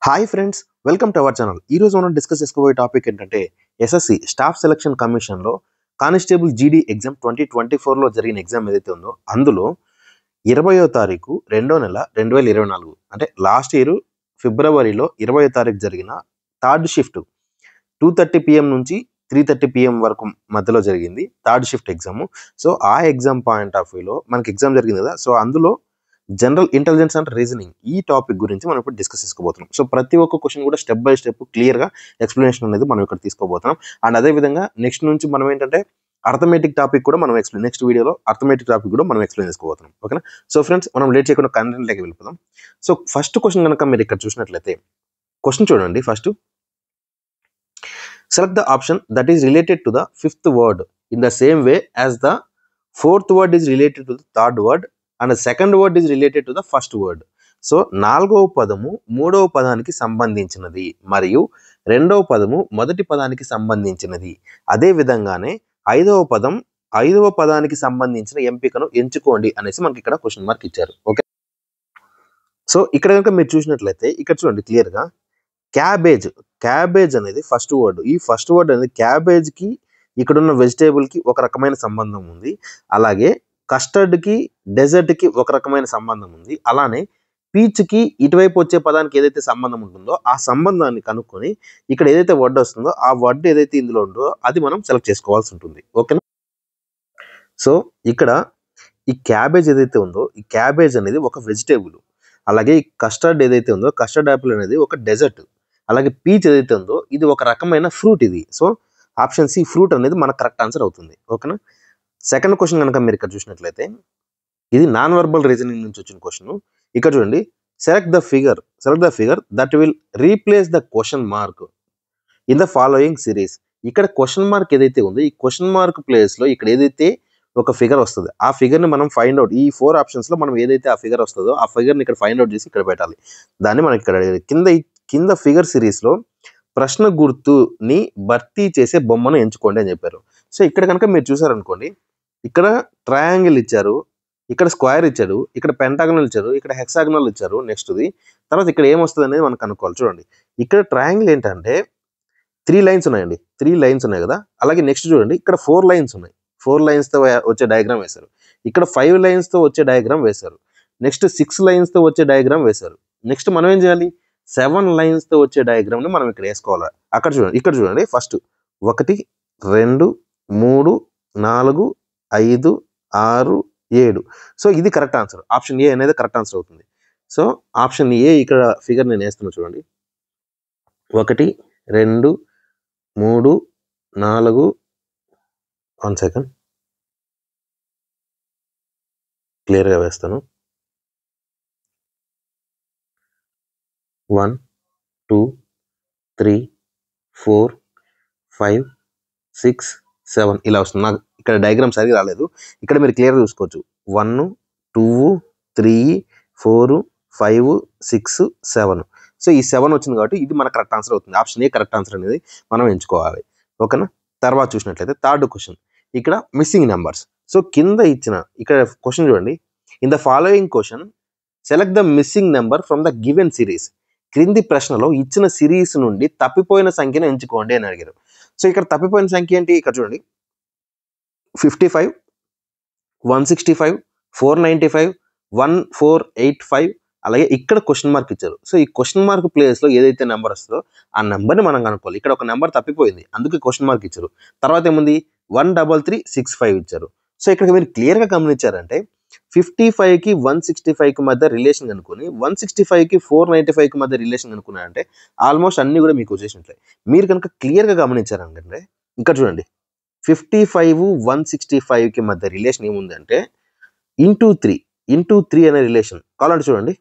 Hi friends, welcome to our channel. ఈ రోజు మనం డిస్కస్ చేసుకోబోయే టాపిక్ ఏంటంటే ఎస్ఎస్సి స్టాఫ్ సెలక్షన్ కమిషన్లో కానిస్టేబుల్ జీడీ ఎగ్జామ్ 2024లో జరిగిన ఎగ్జామ్ ఏదైతే ఉందో అందులో 20వ తారీఖు 2వ నెల 2024 అంటే లాస్ట్ ఇయర్ ఫిబ్రవరిలో 20వ తారీఖు జరిగిన థర్డ్ షిఫ్ట్ 2:30 PM నుంచి 3:30 PM వరకు మధ్యలో జరిగింది థర్డ్ షిఫ్ట్ ఎగ్జామ్. సో ఆ ఎగ్జామ్ పాయింట్ ఆఫ్ వ్యూలో మనకి ఎగ్జామ్ జరిగింది కదా, సో అందులో జనరల్ ఇంటెలిజెన్స్ అండ్ రీజనింగ్ ఈ టాపిక్ గురించి మనం ఇప్పుడు డిస్కస్ చేసుకోబోతున్నాం. సో ప్రతి ఒక్క క్వశ్చన్ కూడా స్టెప్ బై స్టెప్ క్లియర్గా ఎక్స్ప్లెనేషన్ అనేది మనం ఇక్కడ తీసుకోబోతున్నాం. అండ్ అదేవిధంగా నెక్స్ట్ నుంచి మనం ఏంటంటే అర్థమెటిక్ టాపిక్ కూడా మనం నెక్స్ట్ వీడియోలో అర్థమెటిక్ టాపిక్ కూడా మనం ఎక్స్ప్లెయిన్ చేసుకోబోతున్నాం. ఓకేనా? సో ఫ్రెండ్స్, మనం లేట్ చేయకుండా కంటెంట్లోకి వెళ్ళిపోదాం. సో ఫస్ట్ క్వశ్చన్ కనుక మీరు ఇక్కడ చూసినట్లయితే క్వశ్చన్ చూడండి. First, select the option that is related to the fifth word in the same way as the fourth word is related to the third word and the second word is related to the first word. So నాలుగవ పదము మూడవ పదానికి సంబంధించినది మరియు రెండవ పదము మొదటి పదానికి సంబంధించినది. అదే విధంగానే ఐదవ పదానికి సంబంధించిన ఎంపికను ఎంచుకోండి అనేసి మనకి ఇక్కడ క్వశ్చన్ మార్క్ ఇచ్చారు. ఓకే, సో ఇక్కడ కనుక మీరు చూసినట్లయితే ఇక్కడ చూడండి క్లియర్గా క్యాబేజ్ అనేది ఫస్ట్ వర్డ్. ఈ ఫస్ట్ వర్డ్ అనేది క్యాబేజ్కి ఇక్కడున్న వెజిటేబుల్కి ఒక రకమైన సంబంధం ఉంది. అలాగే కస్టర్డ్కి డెజర్ట్కి ఒక రకమైన సంబంధం ఉంది. అలానే పీచ్కి ఇటువైపు వచ్చే పదానికి ఏదైతే సంబంధం ఉంటుందో ఆ సంబంధాన్ని కనుక్కొని ఇక్కడ ఏదైతే వర్డ్ వస్తుందో ఆ వర్డ్ ఏదైతే ఇందులో ఉందో అది మనం సెలెక్ట్ చేసుకోవాల్సి ఉంటుంది. ఓకేనా? సో ఇక్కడ ఈ క్యాబేజ్ ఏదైతే ఉందో ఈ క్యాబేజ్ అనేది ఒక వెజిటేబుల్. అలాగే ఈ కస్టర్డ్ ఏదైతే ఉందో కస్టర్డ్ యాపిల్ అనేది ఒక డెజర్ట్. అలాగే పీచ్ ఏదైతే ఉందో ఇది ఒక రకమైన ఫ్రూట్ ఇది. సో ఆప్షన్ సి ఫ్రూట్ అనేది మన కరెక్ట్ ఆన్సర్ అవుతుంది. ఓకేనా? సెకండ్ క్వశ్చన్ కనుక మీరు ఇక్కడ చూసినట్లయితే ఇది నాన్ వర్బల్ రీజనింగ్ నుంచి వచ్చిన క్వశ్చన్. ఇక్కడ చూడండి, select the figure that will replace the question mark in the following series. ఇక్కడ క్వశ్చన్ మార్క్ ఏదైతే ఉందో ఈ క్వశ్చన్ మార్క్ ప్లేస్లో ఇక్కడ ఏదైతే ఒక ఫిగర్ వస్తుంది ఆ ఫిగర్ని మనం ఫైండ్ అవుట్, ఈ 4 ఆప్షన్స్లో మనం ఏదైతే ఆ ఫిగర్ వస్తుందో ఆ ఫిగర్ని ఇక్కడ ఫైండ్ అవుట్ చేసి ఇక్కడ పెట్టాలి. దాన్ని మనకి ఇక్కడ కింద ఫిగర్ సిరీస్లో ప్రశ్న గుర్తుని భర్తీ చేసే బొమ్మను ఎంచుకోండి అని చెప్పారు. సో ఇక్కడ కనుక మీరు చూసారనుకోండి, ఇక్కడ ట్రయాంగిల్ ఇచ్చారు, ఇక్కడ స్క్వేర్ ఇచ్చాడు, ఇక్కడ పెంటాగనల్ ఇచ్చారు, ఇక్కడ హెక్సాగనల్ ఇచ్చారు. నెక్స్ట్ది తర్వాత ఇక్కడ ఏమొస్తుంది అనేది మనం కనుక్కోవాలి. చూడండి, ఇక్కడ ట్రయాంగిల్ ఏంటంటే 3 లైన్స్ ఉన్నాయండి. 3 లైన్స్ ఉన్నాయి కదా. అలాగే నెక్స్ట్ చూడండి, ఇక్కడ 4 లైన్స్ ఉన్నాయి. 4 లైన్స్తో వచ్చే డయాగ్రామ్ వేశారు. ఇక్కడ 5 లైన్స్తో వచ్చే డయాగ్రామ్ వేశారు. నెక్స్ట్ 6 లైన్స్తో వచ్చే డయాగ్రామ్ వేశారు. నెక్స్ట్ మనం ఏం చేయాలి, 7 లైన్స్తో వచ్చే డయాగ్రామ్ని మనం ఇక్కడ వేసుకోవాలి. ఇక్కడ చూడండి ఫస్ట్ 1 2 3 4 5 6 7. సో ఇది కరెక్ట్ ఆన్సర్. ఆప్షన్ ఏ అనేది కరెక్ట్ ఆన్సర్ అవుతుంది. సో ఆప్షన్ ఏ ఇక్కడ ఫిగర్ నేను వేస్తున్నా చూడండి. 1 2 3 4 1 సెకండ్ క్లియర్గా వేస్తాను. 1 2 3 4 5 6 7 ఇలా వస్తుంది. నాకు ఇక్కడ డయాగ్రామ్ సరిగ్గా రాలేదు. ఇక్కడ మీరు క్లియర్గా చూసుకోవచ్చు. 1 2 3 4 5 6 7. సో ఈ 7 వచ్చింది కాబట్టి ఇది మన కరెక్ట్ ఆన్సర్ అవుతుంది. ఆప్షన్ ఏ కరెక్ట్ ఆన్సర్ అనేది మనం ఎంచుకోవాలి. ఓకేనా? తర్వాత చూసినట్లయితే థర్డ్ క్వశ్చన్, ఇక్కడ మిస్సింగ్ నెంబర్స్. సో కింద ఇచ్చిన ఇక్కడ క్వశ్చన్ చూడండి, in the following question select the missing number from the given series. క్రింది ప్రశ్నలో ఇచ్చిన సిరీస్ నుండి తప్పిపోయిన సంఖ్యను ఎంచుకోండి అని అడిగారు. సో ఇక్కడ తప్పిపోయిన సంఖ్య ఏంటి? ఇక్కడ చూడండి, 55 165 495 1485. అలాగే ఇక్కడ క్వశ్చన్ మార్క్ ఇచ్చారు. సో ఈ క్వశ్చన్ మార్క్ ప్లేస్లో ఏదైతే నెంబర్ వస్తుందో ఆ నెంబర్ని మనం కనుక్కోవాలి. ఇక్కడ ఒక నెంబర్ తప్పిపోయింది, అందుకే క్వశ్చన్ మార్క్ ఇచ్చారు. తర్వాత ఏముంది, 13365 ఇచ్చారు. సో ఇక్కడ మీరు క్లియర్గా గమనించారంటే 55కి 165కి మధ్య రిలేషన్ కనుక్కొని 165కి 495కి మధ్య రిలేషన్ కనుక్కున్నారంటే ఆల్మోస్ట్ అన్ని కూడా మీకు వచ్చేసినట్లే. మీరు కనుక క్లియర్గా గమనించారంటే ఇక్కడ చూడండి, 55 165కి మధ్య రిలేషన్ ఏముందంటే ఇంటూ 3 అనే రిలేషన్. కావాలంటే చూడండి,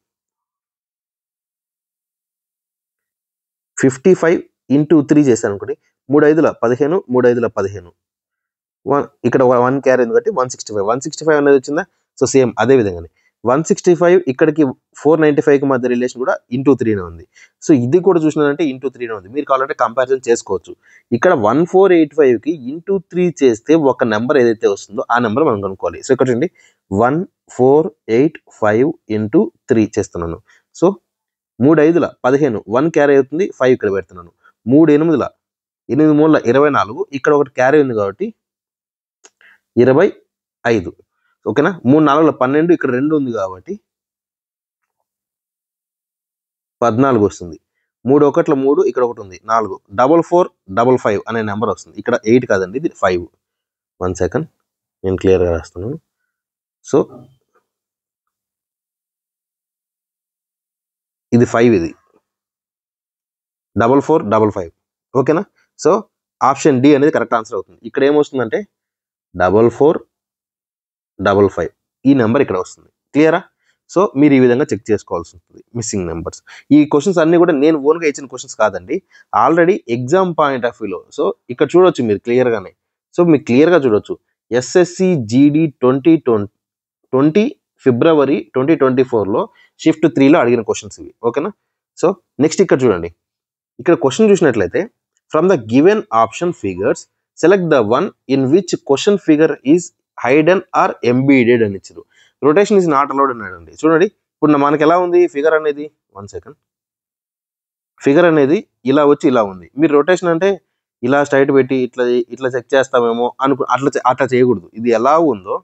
55 ఇంటూ 3 చేశాను అనుకోండి, 3 5 15 3 5 15. ఇక్కడ 1 క్యారీ ఉంది కాబట్టి 165 అనేది వచ్చిందా? సో సేమ్ అదే విధంగానే 165 ఇక్కడికి 495కి మధ్య రిలేషన్ కూడా ఇంటూ 3 ఉంది. సో ఇది కూడా చూసినారంటే ఇంటూ 3 ఉంది. మీరు కావాలంటే కంపారిజన్ చేసుకోవచ్చు. ఇక్కడ 1485కి ఇంటూ 3 చేస్తే ఒక నెంబర్ ఏదైతే వస్తుందో ఆ నెంబర్ మనం కనుక్కోవాలి. సో ఇక్కడ చూడండి, 1485 ఇంటూ 3 చేస్తున్నాను. సో 3 5ల 15 1 క్యారీ అవుతుంది 5 ఇక్కడ పెడుతున్నాను 3 8ల 8 3ల 24 ఇక్కడ ఒకటి క్యారీ ఉంది కాబట్టి 25 ఓకేనా 3 4ల 12 ఇక్కడ 2 ఉంది కాబట్టి 14 వస్తుంది 3 1ల 3 ఇక్కడ ఒకటి ఉంది 4 4455 అనే నెంబర్ వస్తుంది ఇక్కడ 8 కాదండి ఇది 5 1 సెకండ్ నేను క్లియర్గా రాస్తున్నాను సో ఇది 5 ఇది 4455 ఓకేనా సో ఆప్షన్ డి అనేది కరెక్ట్ ఆన్సర్ అవుతుంది ఇక్కడ ఏమొస్తుందంటే 4455 ఈ నెంబర్ ఇక్కడ వస్తుంది క్లియరా సో మీరు ఈ విధంగా చెక్ చేసుకోవాల్సి ఉంటుంది మిస్సింగ్ నెంబర్స్ ఈ క్వశ్చన్స్ అన్ని కూడా నేను ఓన్గా ఇచ్చిన క్వశ్చన్స్ కాదండి ఆల్రెడీ ఎగ్జామ్ పాయింట్ ఆఫ్ వ్యూలో సో ఇక్కడ చూడొచ్చు మీరు క్లియర్గానే సో మీకు క్లియర్గా చూడొచ్చు ఎస్ఎస్సి జీడీ 2020 ఫిబ్రవరి 2024లో షిఫ్ట్ 3లో అడిగిన క్వశ్చన్స్ ఇవి ఓకేనా సో నెక్స్ట్ ఇక్కడ చూడండి ఇక్కడ క్వశ్చన్ చూసినట్లయితే from the given option figures select the one in which question figure is hidden or embedded అని ఇచ్చారు రొటేషన్ ఈజ్ నాట్ అలౌడ్ అన్నాడండి చూడండి ఇప్పుడు మనకి ఎలా ఉంది ఫిగర్ అనేది 1 సెకండ్ ఫిగర్ అనేది ఇలా వచ్చి ఇలా ఉంది మీరు రొటేషన్ అంటే ఇలా స్ట్రైట్ పెట్టి ఇట్లా చెక్ చేస్తామేమో అట్లా చేయకూడదు ఇది ఎలా ఉందో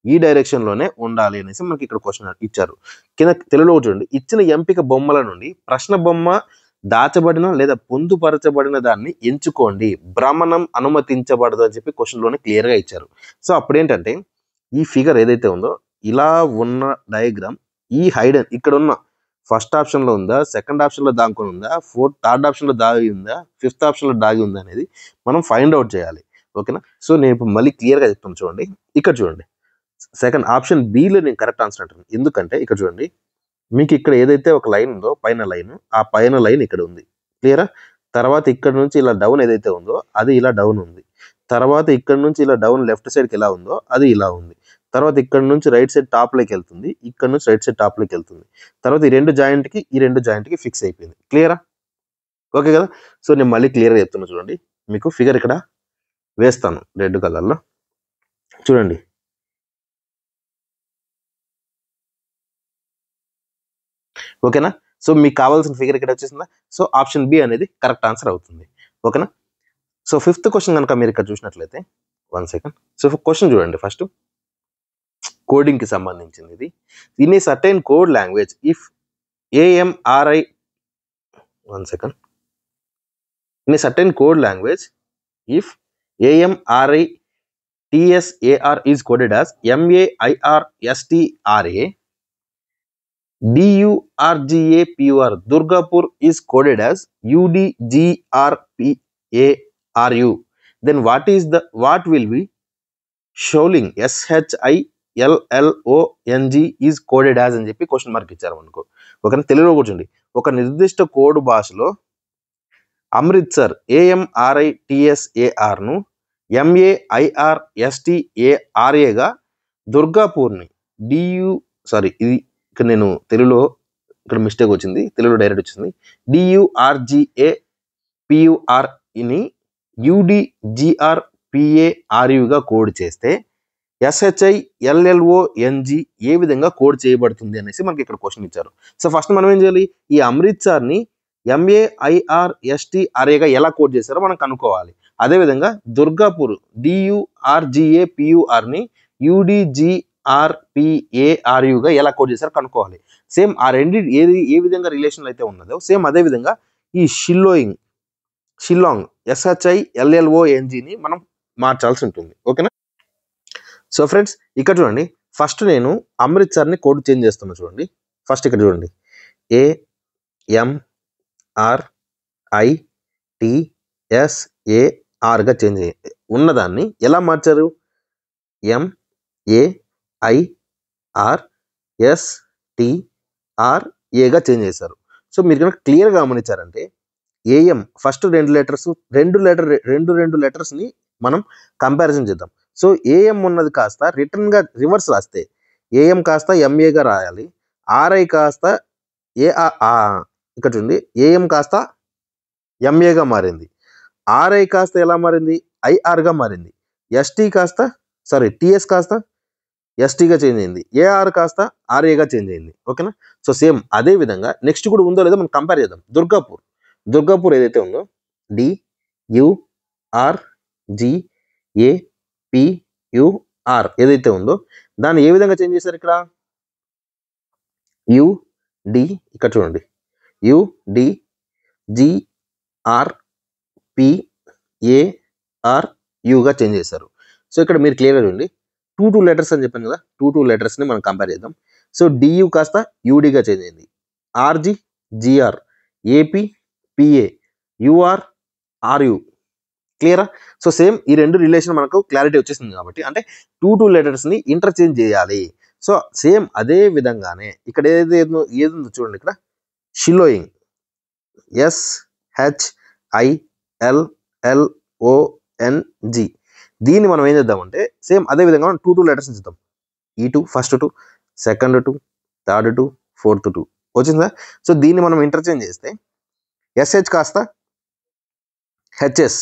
ఈ డైరెక్షన్లోనే ఉండాలి అనేసి మనకి ఇక్కడ క్వశ్చన్ ఇచ్చారు కింద తెలుగులో చూడండి ఇచ్చిన ఎంపిక బొమ్మల నుండి ప్రశ్న బొమ్మ దాచబడిన లేదా పొందుపరచబడిన దాన్ని ఎంచుకోండి భ్రమణం అనుమతించబడదు అని చెప్పి క్వశ్చన్లోనే క్లియర్గా ఇచ్చారు సో అప్పుడేంటంటే ఈ ఫిగర్ ఏదైతే ఉందో ఇలా ఉన్న డయాగ్రామ్ ఈ హైడెన్ ఇక్కడ ఉన్న ఫస్ట్ ఆప్షన్లో ఉందా సెకండ్ ఆప్షన్లో దాంకొని ఉందా థర్డ్ ఆప్షన్లో దాగి ఉందా ఫిఫ్త్ ఆప్షన్లో దాగి ఉందా అనేది మనం ఫైండ్ అవుట్ చేయాలి ఓకేనా సో నేను ఇప్పుడు మళ్ళీ క్లియర్గా చెప్తాను చూడండి ఇక్కడ చూడండి సెకండ్ ఆప్షన్ బిలో నేను కరెక్ట్ ఆన్సర్ అంటాను ఎందుకంటే ఇక్కడ చూడండి మీకు ఇక్కడ ఏదైతే ఒక లైన్ ఉందో పైన లైన్ ఆ పైన లైన్ ఇక్కడ ఉంది క్లియరా తర్వాత ఇక్కడ నుంచి ఇలా డౌన్ ఏదైతే ఉందో అది ఇలా డౌన్ ఉంది తర్వాత ఇక్కడ నుంచి ఇలా డౌన్ లెఫ్ట్ సైడ్కి ఎలా ఉందో అది ఇలా ఉంది తర్వాత ఇక్కడ నుంచి రైట్ సైడ్ టాప్లోకి వెళ్తుంది ఇక్కడ నుంచి రైట్ సైడ్ టాప్లోకి వెళ్తుంది తర్వాత ఈ రెండు జాయింట్కి ఫిక్స్ అయిపోయింది క్లియరా ఓకే కదా సో నేను మళ్ళీ క్లియర్గా చెప్తున్నా చూడండి మీకు ఫిగర్ ఇక్కడ వేస్తాను రెడ్ కలర్లో చూడండి ఓకేనా సో మీకు కావాల్సిన ఫిగర్ ఇక్కడ వచ్చేసిందా సో ఆప్షన్ బి అనేది కరెక్ట్ ఆన్సర్ అవుతుంది ఓకేనా సో ఫిఫ్త్ క్వశ్చన్ కనుక మీరు ఇక్కడ చూసినట్లయితే 1 సెకండ్ సో క్వశ్చన్ చూడండి ఫస్ట్ కోడింగ్కి సంబంధించింది ఇది in a certain code language if AMRI 1 second in a certain code language if AMRI TSAR is coded as MAIRSTRA DURGAPUR Durgapur is coded as UDGRPARU then what will be Sholing SHILLONG is coded as అని చెప్పి question mark ఇచ్చారు మనకు ఓకేనా తెలుగులో కూర్చోండి ఒక నిర్దిష్ట code భాషలో అమృత్సర్ AMRITSAR ను MAIRSTARA గా దుర్గాపూర్ని ఇది ఇక్కడ నేను తెలుగులో ఇక్కడ మిస్టేక్ వచ్చింది తెలుగులో డైరెక్ట్ వచ్చింది DURGAPUR ని UDGRPARU గా కోడ్ చేస్తే SHILLONG ఏ విధంగా కోడ్ చేయబడుతుంది అనేసి మనకి ఇక్కడ క్వశ్చన్ ఇచ్చారు సో ఫస్ట్ మనం ఏం చేయాలి ఈ అమృత్సర్ని MAIRSTRA గా ఎలా కోడ్ చేశారో మనం కనుక్కోవాలి అదేవిధంగా దుర్గాపూర్ DURGAPUR ని UDGRPARU గా ఎలా కోడ్ చేశారో కనుక్కోవాలి సేమ్ ఆ రెండు ఏ విధంగా రిలేషన్ అయితే ఉన్నదో సేమ్ అదే విధంగా ఈ షిల్లాంగ్ SHILLONG ని మనం మార్చాల్సి ఉంటుంది ఓకేనా సో ఫ్రెండ్స్ ఇక్కడ చూడండి ఫస్ట్ నేను అమృత్సర్ని కోడ్ చేంజ్ చేస్తున్నా చూడండి ఫస్ట్ ఇక్కడ చూడండి AMRITSAR గా చేంజ్ ఉన్నదాన్ని ఎలా మార్చారు MAIRSTRA గా చేంజ్ చేశారు సో మీరు కనుక క్లియర్గా గమనించారంటే AM ఫస్ట్ రెండు లెటర్స్ని మనం కంపారిజన్ చేద్దాం సో AM ఉన్నది కాస్త రిటర్న్గా రివర్స్ రాస్తే AM కాస్త MA గా రాయాలి RI కాస్త ఇక్కడ చూడండి AM కాస్త MA గా మారింది RI కాస్త ఎలా మారింది IR గా మారింది TS కాస్త ఎస్టీగా చేంజ్ అయింది, ఏఆర్ కాస్త ఆర్ఏగా చేంజ్ అయింది. ఓకేనా. సో సేమ్ అదే విధంగా నెక్స్ట్ కూడా ఉందో లేదో మనం కంపేర్ చేద్దాం. దుర్గాపూర్ ఏదైతే ఉందో DURGAPUR ఏదైతే ఉందో దాన్ని ఏ విధంగా చేంజ్ చేశారు ఇక్కడ UD, ఇక్కడ చూడండి UDGRPARUగా చేంజ్ చేశారు. సో ఇక్కడ మీరు క్లియర్గా చూడండి, టూ లెటర్స్ అని చెప్పాను కదా, టూ లెటర్స్ని మనం కంపేర్ చేద్దాం. సో DU కాస్త UDగా చేంజ్ అయింది, RG GR, AP PA, UR RU. క్లియరా. సో సేమ్ ఈ రెండు రిలేషన్ మనకు క్లారిటీ వచ్చేసింది కాబట్టి అంటే టూ లెటర్స్ని ఇంటర్చేంజ్ చేయాలి. సో సేమ్ అదే విధంగానే ఇక్కడ ఏదో చూడండి, ఇక్కడ షిలోయింగ్ SHILLONG, దీన్ని మనం ఏం చేద్దామంటే సేమ్ అదే విధంగా మనం టూ లెటర్స్ చూద్దాం. E2 first 2, second 2, third 2, fourth 2 వచ్చిందా. సో దీన్ని మనం ఇంటర్చేంజ్ చేస్తే SH కాస్త HS,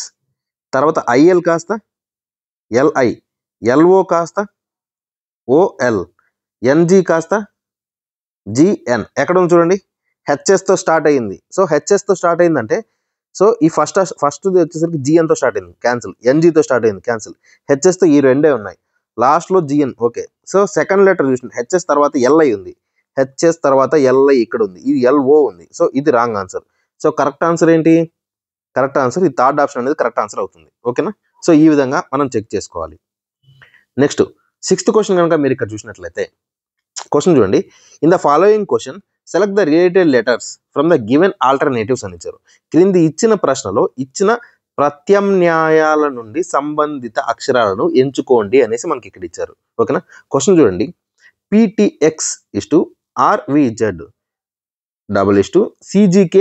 తర్వాత IL కాస్త LI, LO కాస్త OL, NG కాస్త GN. ఎక్కడ ఉంది చూడండి, హెచ్ఎస్తో స్టార్ట్ అయ్యింది. సో హెచ్ఎస్తో స్టార్ట్ అయిందంటే సో ఈ ఫస్ట్ వచ్చేసరికి GNతో స్టార్ట్ అయింది, క్యాన్సిల్. NGతో స్టార్ట్ అయింది, క్యాన్సిల్. హెచ్ఎస్తో ఈ రెండే ఉన్నాయి, లాస్ట్లో GN. Okay. So second letter చూసిన హెచ్ఎస్ తర్వాత LI ఉంది, హెచ్ఎస్ తర్వాత LI ఇక్కడ ఉంది, ఇది LO ఉంది. సో ఇది wrong answer. So correct answer ఏంటి, కరెక్ట్ ఆన్సర్ ఈ థర్డ్ ఆప్షన్ అనేది కరెక్ట్ ఆన్సర్ అవుతుంది. ఓకేనా. సో ఈ విధంగా మనం చెక్ చేసుకోవాలి. నెక్స్ట్ 6th క్వశ్చన్ కనుక మీరు ఇక్కడ చూసినట్లయితే క్వశ్చన్ చూడండి, in the following question select the related letters from the given alternatives అని ఇచ్చారు. క్రింది ఇచ్చిన ప్రశ్నలో ఇచ్చిన ప్రత్యామ్నాయాల నుండి సంబంధిత అక్షరాలను ఎంచుకోండి అనేసి మనకి ఇక్కడ ఇచ్చారు. ఓకేనా. క్వశ్చన్ చూడండి, PTX RVZ CGK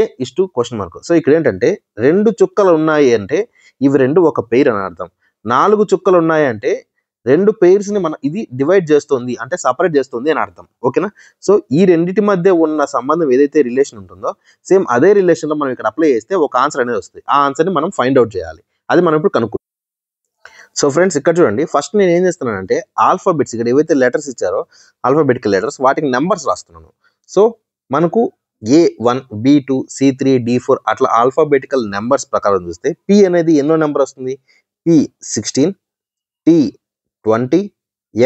question mark. So ఇక్కడ ఏంటంటే 2 చుక్కలు ఉన్నాయి అంటే ఇవి రెండు ఒక పెయిర్ అని అర్థం. 4 చుక్కలు ఉన్నాయి అంటే 2 పెయిర్స్ని మన ఇది డివైడ్ చేస్తుంది అంటే సపరేట్ చేస్తుంది అని అర్థం. ఓకేనా. సో ఈ రెండింటి మధ్య ఉన్న సంబంధం ఏదైతే రిలేషన్ ఉంటుందో సేమ్ అదే రిలేషన్లో మనం ఇక్కడ అప్లై చేస్తే ఒక ఆన్సర్ అనేది వస్తుంది. ఆ ఆన్సర్ని మనం ఫైండ్ అవుట్ చేయాలి, అది మనం ఇప్పుడు కనుక్కుందాం. సో ఫ్రెండ్స్ ఇక్కడ చూడండి, ఫస్ట్ నేను ఏం చేస్తున్నానంటే ఆల్ఫాబెట్స్ ఇక్కడ ఏవైతే లెటర్స్ ఇచ్చారో ఆల్ఫాబెటికల్ లెటర్స్ వాటికి నెంబర్స్ రాస్తున్నాను. సో మనకు A1 B2 C3 D4 అట్లా ఆల్ఫాబెటికల్ నెంబర్స్ ప్రకారం చూస్తే P అనేది ఎన్నో నెంబర్ వస్తుంది, P16, T20,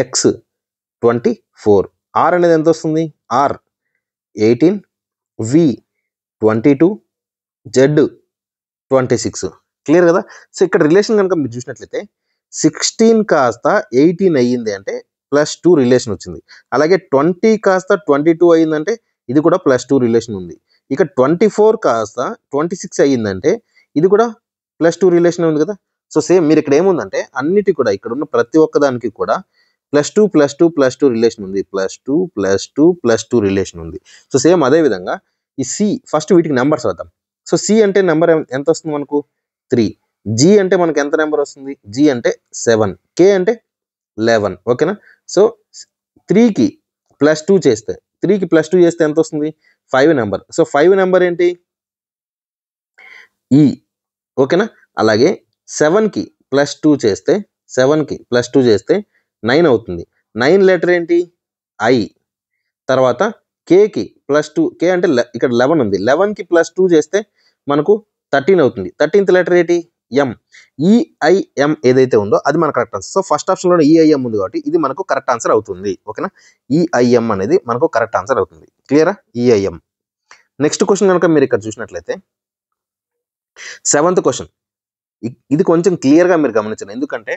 X24. R అనేది ఎంత వస్తుంది, R18, V22, Z26. క్లియర్ కదా. సో ఇక్కడ రిలేషన్ కనుక మీరు చూసినట్లయితే 16 కాస్త 18 అయ్యింది అంటే +2 రిలేషన్ వచ్చింది. అలాగే 20 కాస్త 22 అయ్యిందంటే ఇది కూడా +2 రిలేషన్ ఉంది. ఇక 24 కాస్త 26 అయ్యిందంటే ఇది కూడా +2 రిలేషన్ ఉంది కదా. సో సేమ్ మీరు ఇక్కడ ఏముందంటే అన్నిటి కూడా ఇక్కడ ఉన్న ప్రతి ఒక్క దానికి కూడా +2 రిలేషన్ ఉంది, +2 రిలేషన్ ఉంది. సో సేమ్ అదే విధంగా ఈ C ఫస్ట్ వీటికి నెంబర్స్ రాద్దాం. సో C అంటే నెంబర్ ఎంత వస్తుంది మనకు 3, G అంటే మనకు ఎంత నెంబర్ వస్తుంది, G అంటే 7, K అంటే 11. ఓకేనా. సో 3కి +2 చేస్తే ఎంత వస్తుంది, 5 నెంబర్. సో 5 నెంబర్ ఏంటి, E. ఓకేనా. అలాగే 7కి +2 చేస్తే 9 అవుతుంది. 9 లెటర్ ఏంటి, I. తర్వాత Kకి +2, K అంటే ఇక్కడ 11 ఉంది, 11కి +2 చేస్తే మనకు 13 అవుతుంది. 13th లెటర్ ఏంటి, M. EIM ఏదైతే ఉందో అది మన కరెక్ట్ ఆన్సర్. సో ఫస్ట్ ఆప్షన్లో EIM ఉంది కాబట్టి ఇది మనకు కరెక్ట్ ఆన్సర్ అవుతుంది. ఓకేనా. EIM అనేది మనకు కరెక్ట్ ఆన్సర్ అవుతుంది. క్లియరా, EIM. నెక్స్ట్ క్వశ్చన్ కనుక మీరు ఇక్కడ చూసినట్లయితే 7th క్వశ్చన్, ఇది కొంచెం క్లియర్గా మీరు గమనించండి. ఎందుకంటే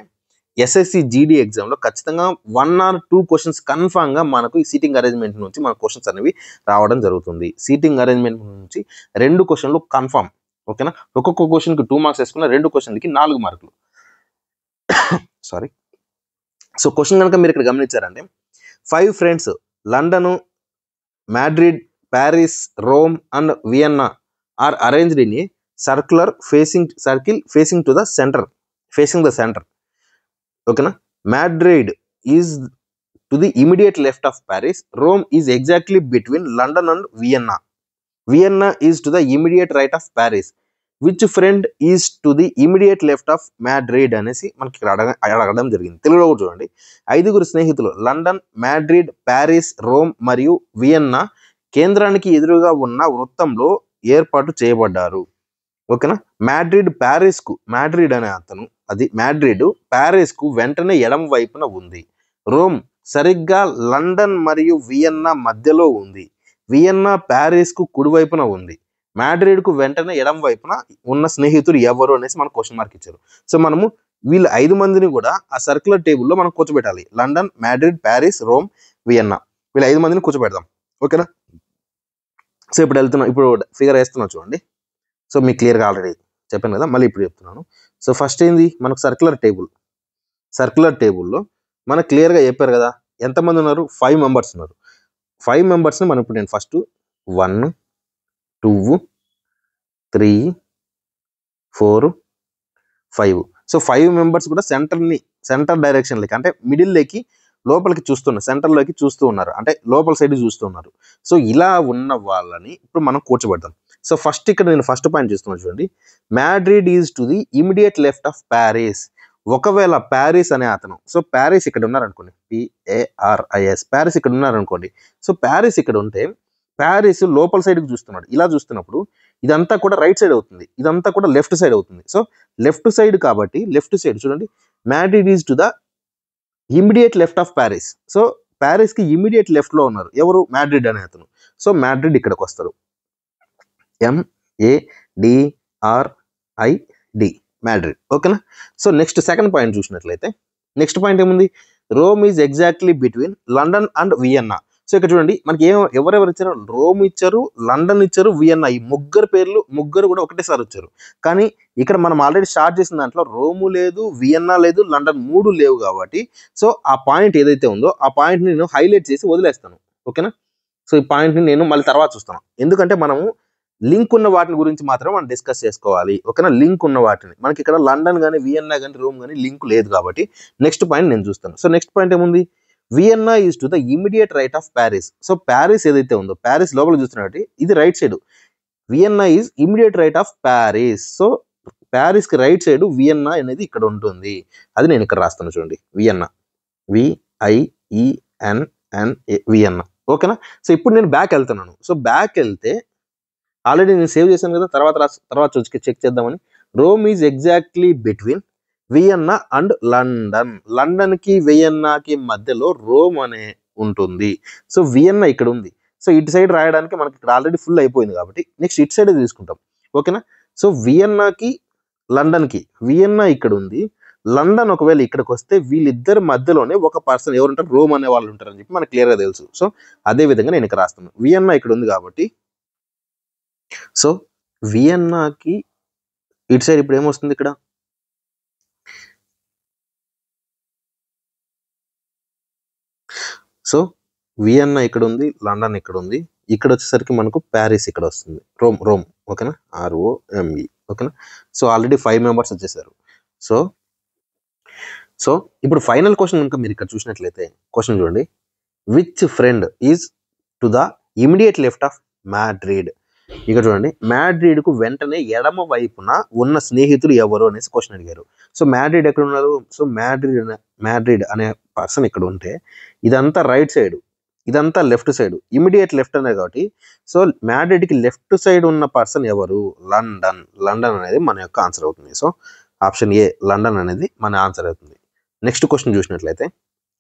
SSC GD ఎగ్జామ్లో ఖచ్చితంగా 1 or 2 క్వశ్చన్స్ కన్ఫామ్గా మనకు ఈ సీటింగ్ అరేంజ్మెంట్ నుంచి మన క్వశ్చన్స్ అనేవి రావడం జరుగుతుంది. సీటింగ్ అరేంజ్మెంట్ నుంచి 2 క్వశ్చన్లు కన్ఫామ్. ఓకేనా. ఒక్కొక్క క్వశ్చన్కి 2 మార్క్స్ వేసుకున్న 2 క్వశ్చన్లకి 4 మార్కులు. సారీ. సో క్వశ్చన్ కనుక మీరు ఇక్కడ గమనించారంటే 5 friends London, Madrid, Paris, Rome and Vienna are arranged in a circle facing to the centre. ఓకేనా. Madrid is to the immediate left of Paris. Rome is exactly between London and Vienna. Vienna is to the immediate right of Paris. Which friend is to the immediate left of Madrid అనేసి మనకి ఇక్కడ అడగడం జరిగింది. తెలుగులో కూడా చూడండి. 5 స్నేహితులు London, Madrid, Paris, Rome మరియు వియన్నా కేంద్రానికి ఎదురుగా ఉన్న వృత్తంలో ఏర్పాటు చేయబడ్డారు. ఓకేనా. మాడ్రిడ్ అనే అతను, అది మాడ్రిడ్ ప్యారిస్ కు వెంటనే ఎడమ వైపున ఉంది. రోమ్ సరిగ్గా లండన్ మరియు వియన్నా మధ్యలో ఉంది. వియన్నా ప్యారిస్ కు కుడివైపున ఉంది. మాడ్రిడ్ కు వెంటనే ఎడమ వైపున ఉన్న స్నేహితుడు ఎవరు అనేసి మనకు క్వశ్చన్ మార్క్ ఇచ్చారు. సో మనము వీళ్ళు 5 మందిని కూడా ఆ సర్క్యులర్ టేబుల్లో మనం కూర్చోబెట్టాలి. London, Madrid, Paris, Rome, Vienna, వీళ్ళ 5 మందిని కూర్చోబెడదాం. ఓకేనా. సో ఇప్పుడు ఫిగర్ వేస్తున్నాం చూడండి. సో మీకు క్లియర్గా ఆల్రెడీ చెప్పాను కదా, మళ్ళీ ఇప్పుడు చెప్తున్నాను. సో ఫస్ట్ ఏంది, మనకు సర్క్యులర్ టేబుల్లో మనకు క్లియర్గా చెప్పారు కదా ఎంతమంది ఉన్నారు, 5 మెంబర్స్ ఉన్నారు. 5 మెంబర్స్ని మనం ఇప్పుడు నేను ఫస్ట్ 1 2 3 4 5. సో 5 మెంబర్స్ కూడా సెంటర్ డైరెక్షన్లోకి అంటే మిడిల్లోకి లోపలికి చూస్తున్నారు, సెంటర్లోకి చూస్తూ ఉన్నారు, అంటే లోపల సైడ్ చూస్తున్నారు. సో ఇలా ఉన్న వాళ్ళని ఇప్పుడు మనం కూర్చోబెడతాం. సో ఫస్ట్ ఇక్కడ నేను ఫస్ట్ పాయింట్ చూస్తున్నాను చూడండి. Madrid is to the immediate left of Paris. ఒకవేళ ప్యారిస్ అనే అతను, సో ప్యారిస్ ఇక్కడ ఉన్నారనుకోండి, PARIS, ప్యారిస్ ఇక్కడ ఉన్నారనుకోండి. సో ప్యారిస్ ఇక్కడ ఉంటే ప్యారిస్ లోపల సైడ్కి చూస్తున్నాడు. ఇలా చూస్తున్నప్పుడు ఇదంతా కూడా రైట్ సైడ్ అవుతుంది, ఇదంతా కూడా లెఫ్ట్ సైడ్ అవుతుంది. సో లెఫ్ట్ సైడ్ కాబట్టి లెఫ్ట్ సైడ్ చూడండి, Madrid is to the immediate left of Paris. So ప్యారిస్కి ఇమీడియట్ లెఫ్ట్లో ఉన్నారు ఎవరు, మాడ్రిడ్ అనే అతను. సో మాడ్రిడ్ ఇక్కడికి వస్తారు, MADRID, మాడ్రిడ్. ఓకేనా. సో నెక్స్ట్ సెకండ్ పాయింట్ చూసినట్లయితే, నెక్స్ట్ పాయింట్ ఏముంది, Rome is exactly between London and Vienna. So ఇక్కడ చూడండి మనకి ఎవరెవరు ఇచ్చారు, రోమ్ ఇచ్చారు, లండన్ ఇచ్చారు, వియన్నా. ఈ ముగ్గురు కూడా ఒకటేసారి వచ్చారు. కానీ ఇక్కడ మనం ఆల్రెడీ స్టార్ట్ చేసిన దాంట్లో రోము లేదు, వియన్నా లేదు, లండన్ 3 లేవు కాబట్టి సో ఆ పాయింట్ ఏదైతే ఉందో ఆ పాయింట్ని నేను హైలైట్ చేసి వదిలేస్తాను. ఓకేనా. సో ఈ పాయింట్ని నేను మళ్ళీ తర్వాత చూస్తాను, ఎందుకంటే మనము లింక్ ఉన్న వాటిని గురించి మాత్రం మనం డిస్కస్ చేసుకోవాలి. ఓకేనా. లింక్ ఉన్న వాటిని, మనకి ఇక్కడ లండన్ కానీ వియన్నా కానీ రోమ్ కానీ లింక్ లేదు కాబట్టి నెక్స్ట్ పాయింట్ నేను చూస్తాను. సో నెక్స్ట్ పాయింట్ ఏముంది, Vienna is to the immediate right of Paris. So Paris ఏదైతే ఉందో, ప్యారిస్ లోపల చూస్తున్నట్టు ఇది right side, Vienna is immediate right of Paris. So ప్యారిస్కి రైట్ సైడ్ వియన్నా అనేది ఇక్కడ ఉంటుంది, అది నేను ఇక్కడ రాస్తాను చూడండి, వియన్నా, VIENNA, వియన్నా. ఓకేనా. సో ఇప్పుడు నేను బ్యాక్ వెళ్తున్నాను. సో బ్యాక్ వెళ్తే ఆల్రెడీ నేను సేవ్ చేశాను కదా, తర్వాత చెక్ చేద్దామని. Rome is exactly between Vienna and London. లండన్కి వియన్నాకి మధ్యలో రోమ్ అనే ఉంటుంది. సో వియన్నా ఇక్కడ ఉంది. సో ఇటు సైడ్ రాయడానికి మనకి ఇక్కడ ఆల్రెడీ ఫుల్ అయిపోయింది కాబట్టి నెక్స్ట్ ఇటు సైడ్ తీసుకుంటాం. ఓకేనా. సో వియన్నాకి లండన్కి, వియన్నా ఇక్కడ ఉంది, లండన్ ఒకవేళ ఇక్కడికి వస్తే వీళ్ళిద్దరి మధ్యలోనే ఒక పర్సన్ ఎవరు ఉంటారు, రోమ్ అనే వాళ్ళు ఉంటారు అని చెప్పి మనకు క్లియర్గా తెలుసు. సో అదే విధంగా నేను ఇక్కడ రాస్తాను, వియన్నా ఇక్కడ ఉంది కాబట్టి సో వియన్నాకి ఇటు సైడ్ ఇప్పుడు ఏమొస్తుంది, ఇక్కడ సో వియన్నా ఇక్కడ ఉంది, లండన్ ఇక్కడ ఉంది, ఇక్కడ వచ్చేసరికి మనకు ప్యారిస్ ఇక్కడ వస్తుంది, రోమ్. ఓకేనా, ROME. ఓకేనా. సో ఆల్రెడీ 5 మెంబర్స్ వచ్చేసారు. సో ఇప్పుడు ఫైనల్ క్వశ్చన్ కనుక మీరు ఇక్కడ చూసినట్లయితే క్వశ్చన్ చూడండి, which friend is to the immediate left of Madrid. ఇక్కడ చూడండి, మాడ్రిడ్కు వెంటనే ఎడమ వైపున ఉన్న స్నేహితులు ఎవరు అనేసి క్వశ్చన్ అడిగారు. సో మాడ్రిడ్ ఎక్కడ ఉన్నారు, సో మాడ్రిడ్ అనే పర్సన్ ఇక్కడ ఉంటే ఇదంతా రైట్ సైడ్, ఇదంతా లెఫ్ట్ సైడ్, ఇమీడియట్ లెఫ్ట్ అనేది కాబట్టి సో మాడ్రిడ్కి లెఫ్ట్ సైడ్ ఉన్న పర్సన్ ఎవరు, లండన్ అనేది మన యొక్క ఆన్సర్ అవుతుంది. సో ఆప్షన్ A లండన్ అనేది మన ఆన్సర్ అవుతుంది. నెక్స్ట్ క్వశ్చన్ చూసినట్లయితే,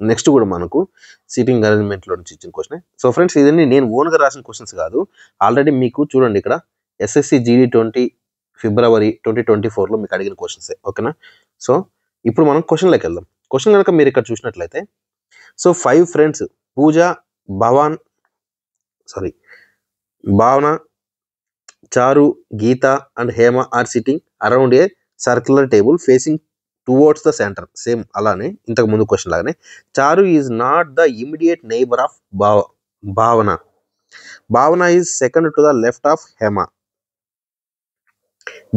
నెక్స్ట్ కూడా మనకు సీటింగ్ అరేంజ్మెంట్లో నుంచి ఇచ్చిన క్వశ్చన్. సో ఫ్రెండ్స్ ఇదన్నీ నేను ఓన్గా రాసిన క్వశ్చన్స్ కాదు, ఆల్రెడీ మీకు చూడండి ఇక్కడ SSC GD 20 ఫిబ్రవరి 2024లో మీకు అడిగిన క్వశ్చన్సే. ఓకేనా. సో ఇప్పుడు మనం క్వశ్చన్లోకి వెళ్దాం. క్వశ్చన్ కనుక మీరు ఇక్కడ చూసినట్లయితే, so 5 friends Pooja, Bhavana, Charu, Geeta and Hema are sitting around a circular table facing towards the centre. Same అలానే ఇంతకు ముందు క్వశ్చన్ లాగానే, Charu is not the immediate neighbour of Bhavana is second to the left of Hema,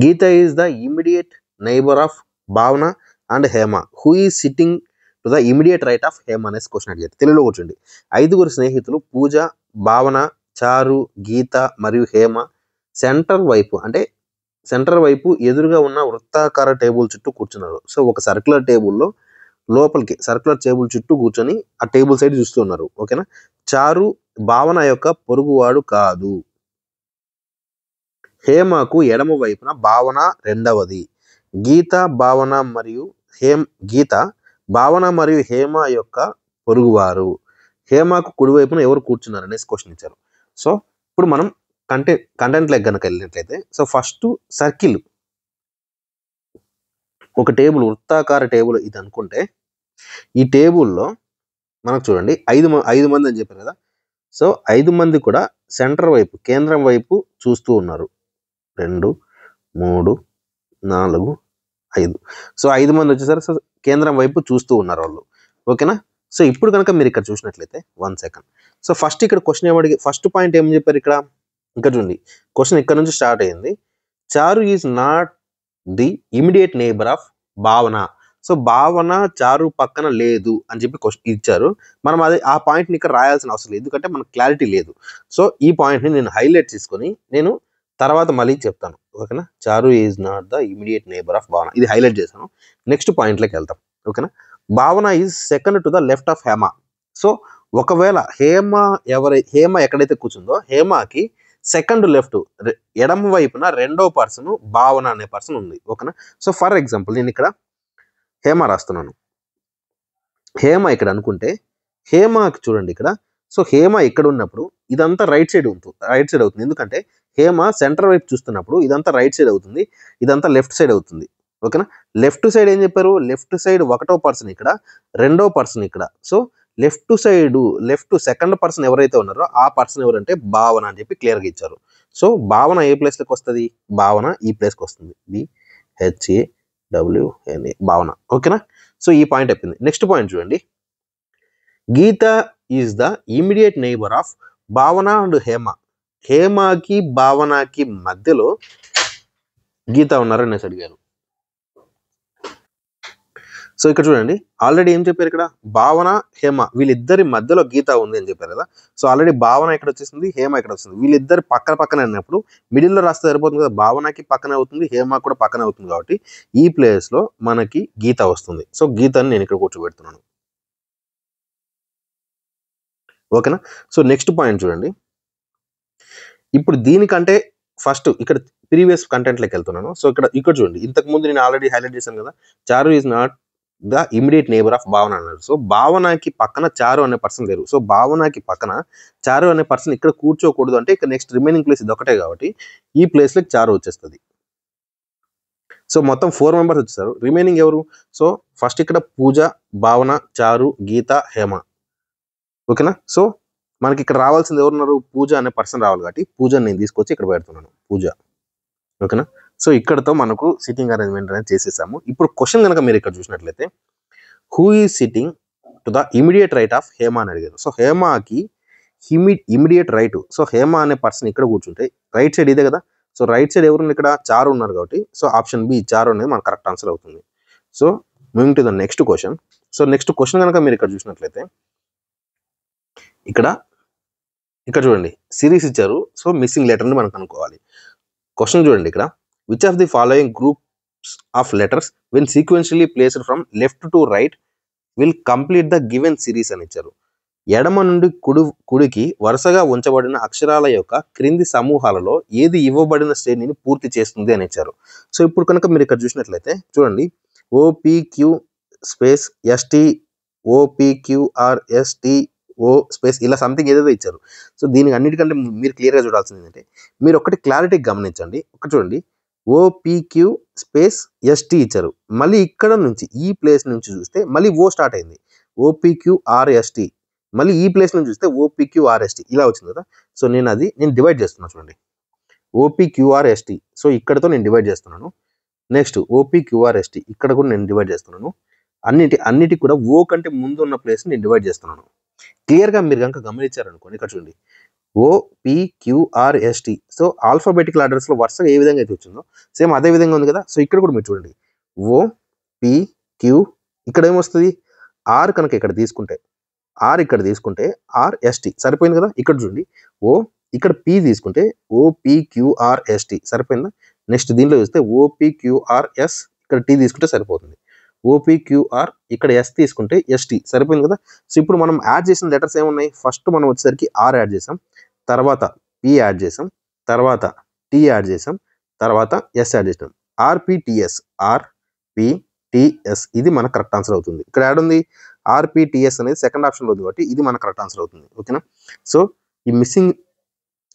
Geeta is the immediate neighbour of Bhavana and Hema, who is sitting to the immediate right of Hema అనేసి question అడిగారు. తెలుగులో కూర్చోండి, 5 స్నేహితులు పూజ, భావన, చారు, గీత మరియు హేమ సెంటర్ వైపు అంటే సెంటర్ వైపు ఎదురుగా ఉన్న వృత్తాకార టేబుల్ చుట్టూ కూర్చున్నారు. సో ఒక సర్క్యులర్ టేబుల్లో లోపలికి సర్క్యులర్ టేబుల్ చుట్టూ కూర్చొని ఆ టేబుల్ సైడ్ చూస్తున్నారు. ఓకేనా. చారు భావన యొక్క పొరుగువాడు కాదు. హేమకు ఎడమ వైపున భావన రెండవది. గీత భావన మరియు హేమ యొక్క పొరుగువారు. హేమకు కుడివైపున ఎవరు కూర్చున్నారు అనేసి క్వశ్చన్ ఇచ్చారు. సో ఇప్పుడు మనం కంటెంట్ లెగ్ కనుక వెళ్ళినట్లయితే, సో ఫస్ట్ సర్కిల్ ఒక టేబుల్, వృత్తాకార టేబుల్ ఇది అనుకుంటే, ఈ టేబుల్లో మనకు చూడండి 5 మంది అని చెప్పారు కదా. సో 5 మంది కూడా సెంటర్ వైపు, కేంద్రం వైపు చూస్తూ ఉన్నారు. 2, 3, 4, 5. సో 5 మంది వచ్చేసరికి సో కేంద్రం వైపు చూస్తూ ఉన్నారు వాళ్ళు. ఓకేనా. సో ఇప్పుడు కనుక మీరు ఇక్కడ చూసినట్లయితే 1 సెకండ్. సో ఫస్ట్ ఇక్కడ క్వశ్చన్ ఏమడిగి, ఫస్ట్ పాయింట్ ఏం చెప్పారు ఇక్కడ చూడండి. క్వశ్చన్ ఇక్కడ నుంచి స్టార్ట్ అయ్యింది. చారు is not the immediate neighbour of భావన. సో భావన చారు పక్కన లేదు అని చెప్పి క్వశ్చన్ ఇచ్చారు. మనం ఆ పాయింట్ని ఇక్కడ రాయాల్సిన అవసరం లేదు, ఎందుకంటే మనకు క్లారిటీ లేదు. సో ఈ పాయింట్ని నేను హైలైట్ చేసుకొని నేను తర్వాత మళ్ళీ చెప్తాను. ఓకేనా. చారు is not the immediate neighbour of భావన, ఇది హైలైట్ చేశాను. నెక్స్ట్ పాయింట్లోకి వెళ్తాం. ఓకేనా. భావన is second to the left of Hema. So ఒకవేళ హేమ ఎక్కడైతే కూర్చుందో హేమకి సెకండ్ లెఫ్ట్ ఎడమ వైపున రెండో పర్సన్ భావన అనే పర్సన్ ఉంది. ఓకేనా. సో ఫర్ ఎగ్జాంపుల్ నేను ఇక్కడ హేమ రాస్తున్నాను. హేమ ఇక్కడ అనుకుంటే హేమకి చూడండి ఇక్కడ. సో హేమ ఇక్కడ ఉన్నప్పుడు ఇదంతా రైట్ సైడ్ అవుతుంది, ఎందుకంటే హేమ సెంటర్ వైపు చూస్తున్నప్పుడు ఇదంతా రైట్ సైడ్ అవుతుంది, ఇదంతా లెఫ్ట్ సైడ్ అవుతుంది. ఓకేనా. లెఫ్ట్ సైడ్ ఏం చెప్పారు, లెఫ్ట్ సైడ్ ఒకటో పర్సన్ ఇక్కడ, రెండో పర్సన్ ఇక్కడ. సో లెఫ్ట్ సెకండ్ పర్సన్ ఎవరైతే ఉన్నారో ఆ పర్సన్ ఎవరంటే భావన అని చెప్పి క్లియర్గా ఇచ్చారు. సో భావన ఏ ప్లేస్లోకి వస్తుంది, భావన ఈ ప్లేస్కి వస్తుంది. BHAWNA భావన. ఓకేనా. సో ఈ పాయింట్ అయిపోయింది. నెక్స్ట్ పాయింట్ చూడండి. Geeta is the immediate neighbour of Bhavana and Hema. హేమకి భావనకి మధ్యలో గీత ఉన్నారు అనేసి అడిగారు. సో ఇక్కడ చూడండి, ఆల్రెడీ ఏం చెప్పారు ఇక్కడ, భావన హేమ వీళ్ళిద్దరి మధ్యలో గీత ఉంది అని చెప్పారు కదా. సో ఆల్రెడీ భావన ఇక్కడ వచ్చేసింది, హేమ ఇక్కడ వస్తుంది. వీళ్ళిద్దరు పక్కన అన్నప్పుడు మిడిల్లో రాస్తే సరిపోతుంది కదా. భావనకి పక్కన అవుతుంది, హేమ కూడా పక్కన అవుతుంది, కాబట్టి ఈ ప్లేస్ లో మనకి గీత వస్తుంది. సో గీతని నేను ఇక్కడ కూర్చోబెడుతున్నాను. ఓకేనా. సో నెక్స్ట్ పాయింట్ చూడండి. ఇప్పుడు దీనికంటే ఫస్ట్ ఇక్కడ ప్రీవియస్ కంటెంట్లోకి వెళ్తున్నాను. సో ఇక్కడ చూడండి, ఇంతకు ముందు నేను ఆల్రెడీ హైలైట్ చేశాను కదా, చారు is not the immediate neighbour of భావన అన్నారు. సో భావనకి పక్కన చారు అనే పర్సన్ లేరు. సో భావనకి పక్కన చారు అనే పర్సన్ ఇక్కడ కూర్చోకూడదు అంటే ఇక్కడ నెక్స్ట్ రిమైనింగ్ ప్లేస్ ఇది ఒకటే, కాబట్టి ఈ ప్లేస్లోకి చారు వచ్చేస్తుంది. సో మొత్తం 4 మెంబర్స్ వచ్చేసారు. రిమైనింగ్ ఎవరు, సో ఫస్ట్ ఇక్కడ పూజ, భావన, చారు, గీత, హేమ. ఓకేనా. సో మనకి ఇక్కడ రావాల్సింది ఎవరున్నారు, పూజ అనే పర్సన్ రావాలి, కాబట్టి పూజని నేను తీసుకొచ్చి ఇక్కడ పెడుతున్నాను, పూజ. ఓకేనా. సో ఇక్కడతో మనకు సిట్టింగ్ అరేంజ్మెంట్ అనేది చేసేసాము. ఇప్పుడు క్వశ్చన్ కనుక మీరు ఇక్కడ చూసినట్లయితే, who is sitting to the immediate right of Hema అని అడిగారు. సో హేమకి ఇమిడియట్ రైట్. సో హేమ అనే పర్సన్ ఇక్కడ కూర్చుంటే రైట్ సైడ్ ఇదే కదా. సో రైట్ సైడ్ ఎవరు ఇక్కడ, చారు ఉన్నారు, కాబట్టి సో ఆప్షన్ బి చారు అనేది మన కరెక్ట్ ఆన్సర్ అవుతుంది. So moving to the next question. So next question కనుక మీరు ఇక్కడ చూసినట్లయితే, ఇక్కడ చూడండి సిరీస్ ఇచ్చారు. సో మిస్సింగ్ లెటర్ని మనం కనుక్కోవాలి. క్వశ్చన్ చూడండి ఇక్కడ, which of the following groups of letters when sequentially placed from left to right will complete the given series అని ఇచ్చారు. ఎడమ నుండి కుడికి వరుసగా ఉంచబడిన అక్షరాల యొక్క క్రింది సమూహాలలో ఏది ఇవ్వబడిన శ్రేణిని పూర్తి చేస్తుంది అని ఇచ్చారు. సో ఇప్పుడు కనుక మీరు ఇక్కడ చూసినట్లయితే చూడండి, OPQ space ST OPQRST O space ఇలా సంథింగ్ ఏదేదో ఇచ్చారు. సో దీనికి అన్నిటికంటే మీరు క్లియర్గా చూడాల్సింది ఏంటంటే, మీరు ఒకటి క్లారిటీ గమనించండి. ఒకటి చూడండి, OPQ స్పేస్ ST ఇచ్చారు. మళ్ళీ ఇక్కడ నుంచి ఈ ప్లేస్ నుంచి చూస్తే మళ్ళీ O స్టార్ట్ అయింది, OPQRST. మళ్ళీ ఈ ప్లేస్ నుంచి చూస్తే OPQRST ఇలా వచ్చింది కదా. సో నేను డివైడ్ చేస్తున్నాను చూడండి, OPQRST. సో ఇక్కడతో నేను డివైడ్ చేస్తున్నాను. నెక్స్ట్ OPQRST ఇక్కడ కూడా నేను డివైడ్ చేస్తున్నాను. అన్నిటి కూడా O కంటే ముందు ఉన్న ప్లేస్ నేను డివైడ్ చేస్తున్నాను. క్లియర్గా మీరు కనుక గమనించారనుకోండి, ఇక్కడ చూడండి OPQRST. సో ఆల్ఫాబెటికల్ ఆర్డర్స్లో వరుసగా ఏ విధంగా అయితే వచ్చిందో సేమ్ అదే విధంగా ఉంది కదా. సో ఇక్కడ కూడా మీరు చూడండి, OPQ ఇక్కడ ఏమొస్తుంది, R కనుక ఇక్కడ తీసుకుంటే RST సరిపోయింది కదా. ఇక్కడ చూడండి ఇక్కడ P తీసుకుంటే OPQRST సరిపోయిందా. నెక్స్ట్ దీంట్లో చూస్తే ఓపీక్యూఆర్ఎస్, ఇక్కడ టీ తీసుకుంటే సరిపోతుంది. ఓపీక్యూఆర్, ఇక్కడ ఎస్ తీసుకుంటే ఎస్టీ, సరిపోయింది కదా. సో ఇప్పుడు మనం యాడ్ చేసిన లెటర్స్ ఏమున్నాయి, ఫస్ట్ మనం వచ్చేసరికి ఆర్ యాడ్ చేసాం, తర్వాత పి యాడ్ చేసాం, తర్వాత టీ యాడ్ చేసాం, తర్వాత ఎస్ యాడ్ చేసాం. ఆర్పిటిఎస్, ఆర్పిటిఎస్ ఇది మన కరెక్ట్ ఆన్సర్ అవుతుంది. ఇక్కడ యాడ్ ఉంది ఆర్పిటిఎస్ అనేది సెకండ్ ఆప్షన్లో ఉంది కాబట్టి ఇది మన కరెక్ట్ ఆన్సర్ అవుతుంది. ఓకేనా. సో ఈ మిస్సింగ్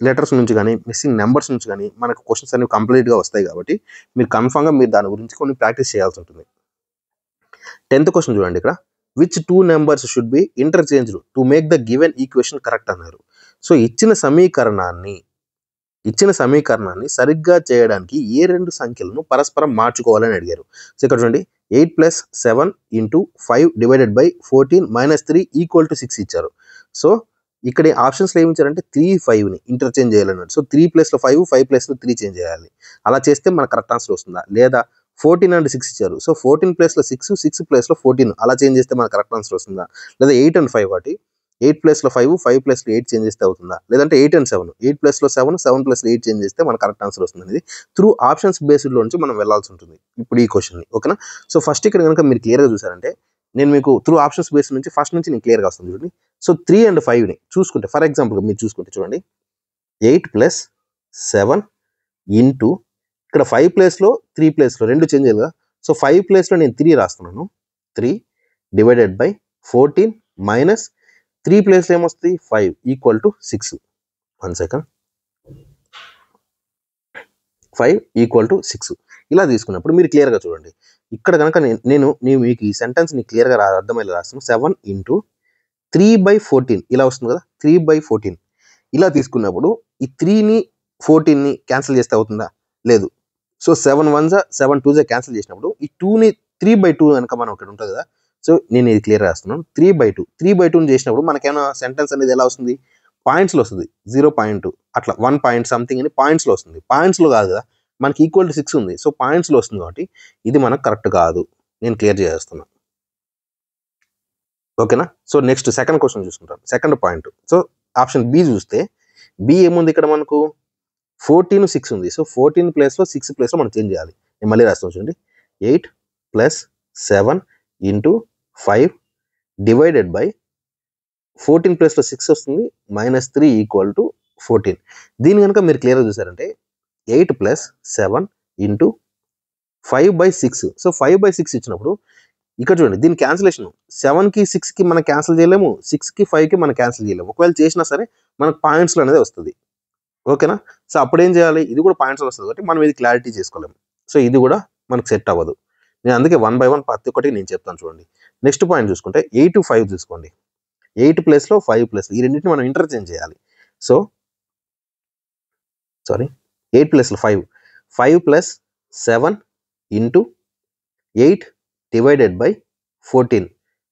లెటర్స్ నుంచి కానీ మిస్సింగ్ నెంబర్స్ నుంచి కానీ మనకు క్వశ్చన్స్ అనేవి కంప్లీట్గా వస్తాయి కాబట్టి మీరు కన్ఫామ్గా మీరు దాని గురించి కొన్ని ప్రాక్టీస్ చేయాల్సి ఉంటుంది. 10th క్వశ్చన్ చూడండి. ఇక్కడ which 2 numbers should be interchanged to make the given equation correct అన్నారు. సో ఇచ్చిన సమీకరణాన్ని సరిగ్గా చేయడానికి ఏ 2 సంఖ్యలను పరస్పరం మార్చుకోవాలని అడిగారు. సో ఇక్కడ చూడండి 8 + 7 × 5 / 14 - 3 = 6 ఇచ్చారు. సో ఇక్కడ ఆప్షన్స్లో ఏమి ఇచ్చారంటే 3, 5ని ఇంటర్చేంజ్ చేయాలన్నారు. సో 3 + 5, 5 + 3 చేంజ్ చేయాలి. అలా చేస్తే మనకు కరెక్ట్ ఆన్సర్ వస్తుందా, లేదా 14 and 6 ఇచ్చారు. సో 14 + 6, 6 + 14 అలా చేంజ్ చేస్తే మనకు కరెక్ట్ ఆన్సర్ వస్తుందా, లేదా 8 and 5 వాటి 8 + 5, 5 + 8 చేంజ్ చేస్తే అవుతుందా, లేదంటే 8 and 7, 8 + 7, 7 + 8 చేంజ్ చేస్తే మనకు కరెక్ట్ ఆన్సర్ వస్తుంది. అనేది త్రూ ఆప్షన్స్ బేస్డ్లో నుంచి మనం వెళ్ళాల్సి ఉంటుంది ఇప్పుడు ఈ క్వశ్చన్ని. ఓకేనా. సో ఫస్ట్ ఇక్కడ కనుక మీరు క్లియర్గా చూసారంటే నేను మీకు త్రూ ఆప్షన్స్ బేస్ నుంచి ఫస్ట్ నుంచి నేను క్లియర్గా వస్తుంది చూడండి. సో 3 and 5ని చూసుకుంటే ఫర్ ఎగ్జాంపుల్ మీరు చూసుకుంటే చూడండి 8 + 7 × ఇక్కడ 5 ప్లేస్లో 3 ప్లేస్లో 2 చేంజ్ చేయాలి కదా. సో 5 ప్లేస్లో నేను 3 రాస్తున్నాను. 3 / 14 - 3 ప్లేస్లో ఏమొస్తుంది 5 = 6. 1 సెకండ్. 5 = 6 ఇలా తీసుకున్నప్పుడు మీరు క్లియర్గా చూడండి. ఇక్కడ కనుక నేను మీకు ఈ సెంటెన్స్ని క్లియర్గా అర్థమయ్యేలా రాస్తాను. 7 × 3/14 ఇలా వస్తుంది కదా. 3/14 ఇలా తీసుకున్నప్పుడు ఈ 3ని 14ని క్యాన్సిల్ చేస్తే అవుతుందా, లేదు. సో 7 1 7 2 క్యాన్సిల్ చేసినప్పుడు ఈ 2ని 3/2 కనుక మనం ఇక్కడ ఉంటుంది కదా. సో నేను ఇది క్లియర్ రాస్తున్నాను. 3/2ని చేసినప్పుడు మనకేమైనా సెంటెన్స్ అనేది ఎలా వస్తుంది, పాయింట్స్లో వస్తుంది. 0.2 అట్లా 1 పాయింట్ సంథింగ్ అని పాయింట్స్లో వస్తుంది. పాయింట్స్లో కాదు కదా, మనకి =6 ఉంది. సో పాయింట్స్లో వస్తుంది కాబట్టి ఇది మనకు కరెక్ట్ కాదు. నేను క్లియర్ చేస్తున్నాను. ఓకేనా. సో నెక్స్ట్ సెకండ్ క్వశ్చన్ చూసుకుంటాం. Second point. So option B చూస్తే బి ఏముంది ఇక్కడ మనకు 14, 6 ఉంది. సో 14 ప్లేస్లో 6 ప్లేస్లో మనం చేంజ్ చేయాలి. నేను మళ్ళీ రాస్తాను చూడండి. 8 + 7 × 5 / 14 ప్లేస్లో 6 వస్తుంది -3 = 14. దీని కనుక మీరు క్లియర్గా చూసారంటే 8 + 7 × 5/6. సో 5/6 ఇచ్చినప్పుడు ఇక్కడ చూడండి దీని క్యాన్సిలేషన్ 7కి 6కి మనం క్యాన్సిల్ చేయలేము, 6కి 5కి మనం క్యాన్సిల్ చేయలేము. ఒకవేళ చేసినా సరే మనకు పాయింట్స్లో అనేది వస్తుంది. ఓకేనా. సో అప్పుడు ఏం చేయాలి, ఇది కూడా పాయింట్స్లో వస్తుంది కాబట్టి మనం ఇది క్లారిటీ చేసుకోలేము. సో ఇది కూడా మనకు సెట్ అవ్వదు. నేను అందుకే 1 by 1 ప్రతి ఒక్కటి నేను చెప్తాను చూడండి. నెక్స్ట్ పాయింట్ చూసుకుంటే 8 5 చూసుకోండి. 8 ప్లేస్లో 5 ప్లేస్ ఈ రెండింటిని మనం ఇంటర్చేంజ్ చేయాలి. సో 8 ప్లేస్లో 5 + 7 × 8 / 14.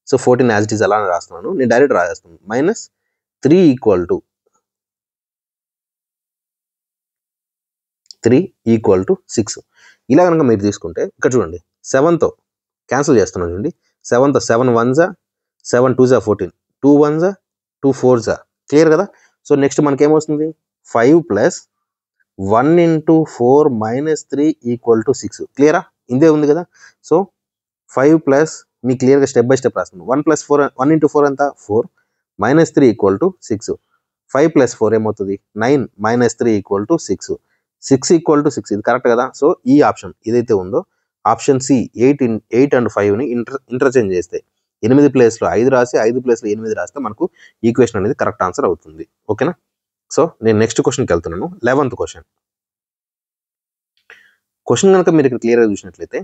సో 14 యాజ్ ఇట్ ఈస్ అలానే రాస్తున్నాను. నేను డైరెక్ట్ రాసేస్తాను. -3 = 6. ఇలా కనుక మీరు తీసుకుంటే ఇక్కడ చూడండి 7తో క్యాన్సిల్ చేస్తున్నాను చూడండి. 7తో 7 1 7 2 14, 2 1 2 4 క్లియర్ కదా. సో నెక్స్ట్ మనకేమొస్తుంది 5 + 1 × 4 - 3 = 6 క్లియరా. ఇందే ఉంది కదా. సో 5 ప్లస్ మీ క్లియర్గా స్టెప్ బై స్టెప్ రాస్తున్నాను. 1 + 4 1 × 4 ఎంత 4 -3 = 6. 5 + 4 ఏమవుతుంది 9 -3 = 6. 6 = 6 ఇది కరెక్ట్ కదా. సో ఈ ఆప్షన్ ఏదైతే ఉందో ఆప్షన్ సి 8 and 5ని ఇంటర్చేంజ్ చేస్తే 8 ప్లేస్లో 5 రాసి 5 ప్లేస్లో 8 రాస్తే మనకు ఈక్వేషన్ అనేది కరెక్ట్ ఆన్సర్ అవుతుంది. ఓకేనా. సో నేను నెక్స్ట్ క్వశ్చన్కి వెళ్తున్నాను. 11th question. క్వశ్చన్ కనుక మీరు ఇక్కడ క్లియర్గా చూసినట్లయితే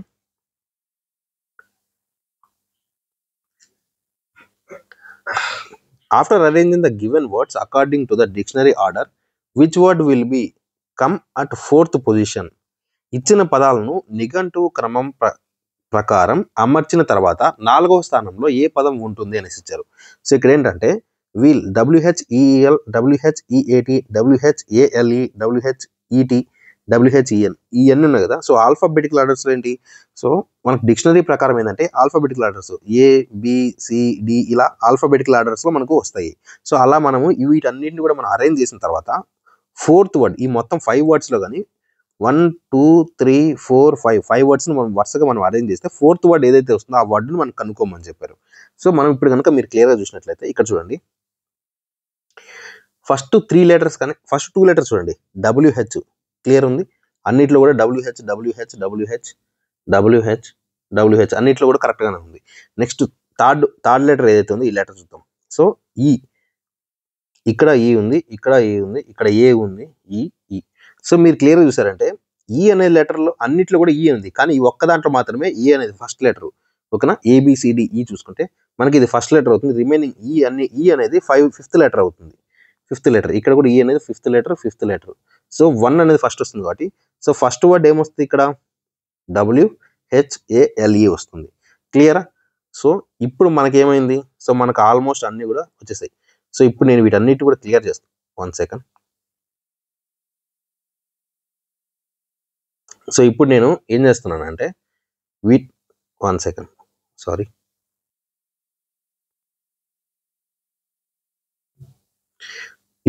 after arranging the given words according to the dictionary order, which word will be come at 4th position? ఇచ్చిన పదాలను నిఘంటువు క్రమం ప్రకారం అమర్చిన తర్వాత 4వ స్థానంలో ఏ పదం ఉంటుంది అనేసి ఇచ్చారు. సో ఇక్కడ ఏంటంటే wheel WHEEL, WHEAT, WHALE, WHET, WHEN ఇవన్నీ ఉన్నాయి కదా. సో ఆల్ఫాబెటికల్ ఆర్డర్స్లో ఏంటి, సో మనకు డిక్షనరీ ప్రకారం ఏంటంటే ఆల్ఫాబెటికల్ ఆర్డర్స్ ABCD ఇలా ఆల్ఫాబెటికల్ ఆర్డర్స్లో మనకు వస్తాయి. సో అలా మనము వీటన్నిటిని కూడా మనం అరేంజ్ చేసిన తర్వాత 4th వర్డ్ ఈ మొత్తం 5 వర్డ్స్లో కానీ 1 2 3 4 5 వర్డ్స్ని మనం వరుసగా మనం అరేంజ్ చేస్తే 4th వర్డ్ ఏదైతే వస్తుందో ఆ వర్డ్ని మనం కనుక్కోమని చెప్పారు. సో మనం ఇప్పుడు కనుక మీరు క్లియర్గా చూసినట్లయితే ఇక్కడ చూడండి, ఫస్ట్ 3 లెటర్స్ కానీ ఫస్ట్ 2 లెటర్స్ చూడండి, WH క్లియర్ ఉంది, అన్నిట్లో కూడా WH WH WH WH WH అన్నిట్లో కూడా కరెక్ట్గానే ఉంది. నెక్స్ట్ థర్డ్ లెటర్ ఏదైతే ఉందో ఈ లెటర్ చూద్దాం. సో ఈ ఇక్కడ ఈ ఉంది, ఇక్కడ ఏ ఉంది, ఇక్కడ ఏ ఉంది, ఈ. సో మీరు క్లియర్గా చూసారంటే ఈ అనే లెటర్లో అన్నిట్లో కూడా ఈ ఉంది, కానీ ఈ ఒక్క దాంట్లో మాత్రమే ఈ అనేది ఫస్ట్ లెటర్. ఓకేనా, ABCDE చూసుకుంటే మనకి ఇది ఫస్ట్ లెటర్ అవుతుంది, రిమైనింగ్ ఈ అనేది ఫిఫ్త్ లెటర్ అవుతుంది. ఫిఫ్త్ లెటర్ ఇక్కడ కూడా ఈ అనేది ఫిఫ్త్ లెటర్. సో 1 అనేది ఫస్ట్ వస్తుంది కాబట్టి సో ఫస్ట్ వర్డ్ ఏమొస్తుంది ఇక్కడ WHALE వస్తుంది. క్లియరా? సో ఇప్పుడు మనకేమైంది, సో మనకు ఆల్మోస్ట్ అన్నీ కూడా వచ్చేసాయి. సో ఇప్పుడు నేను వీటన్నిటి కూడా క్లియర్ చేస్తాను. 1 సెకండ్. సో ఇప్పుడు నేను ఏం చేస్తున్నాను అంటే 1 సెకండ్, సారీ.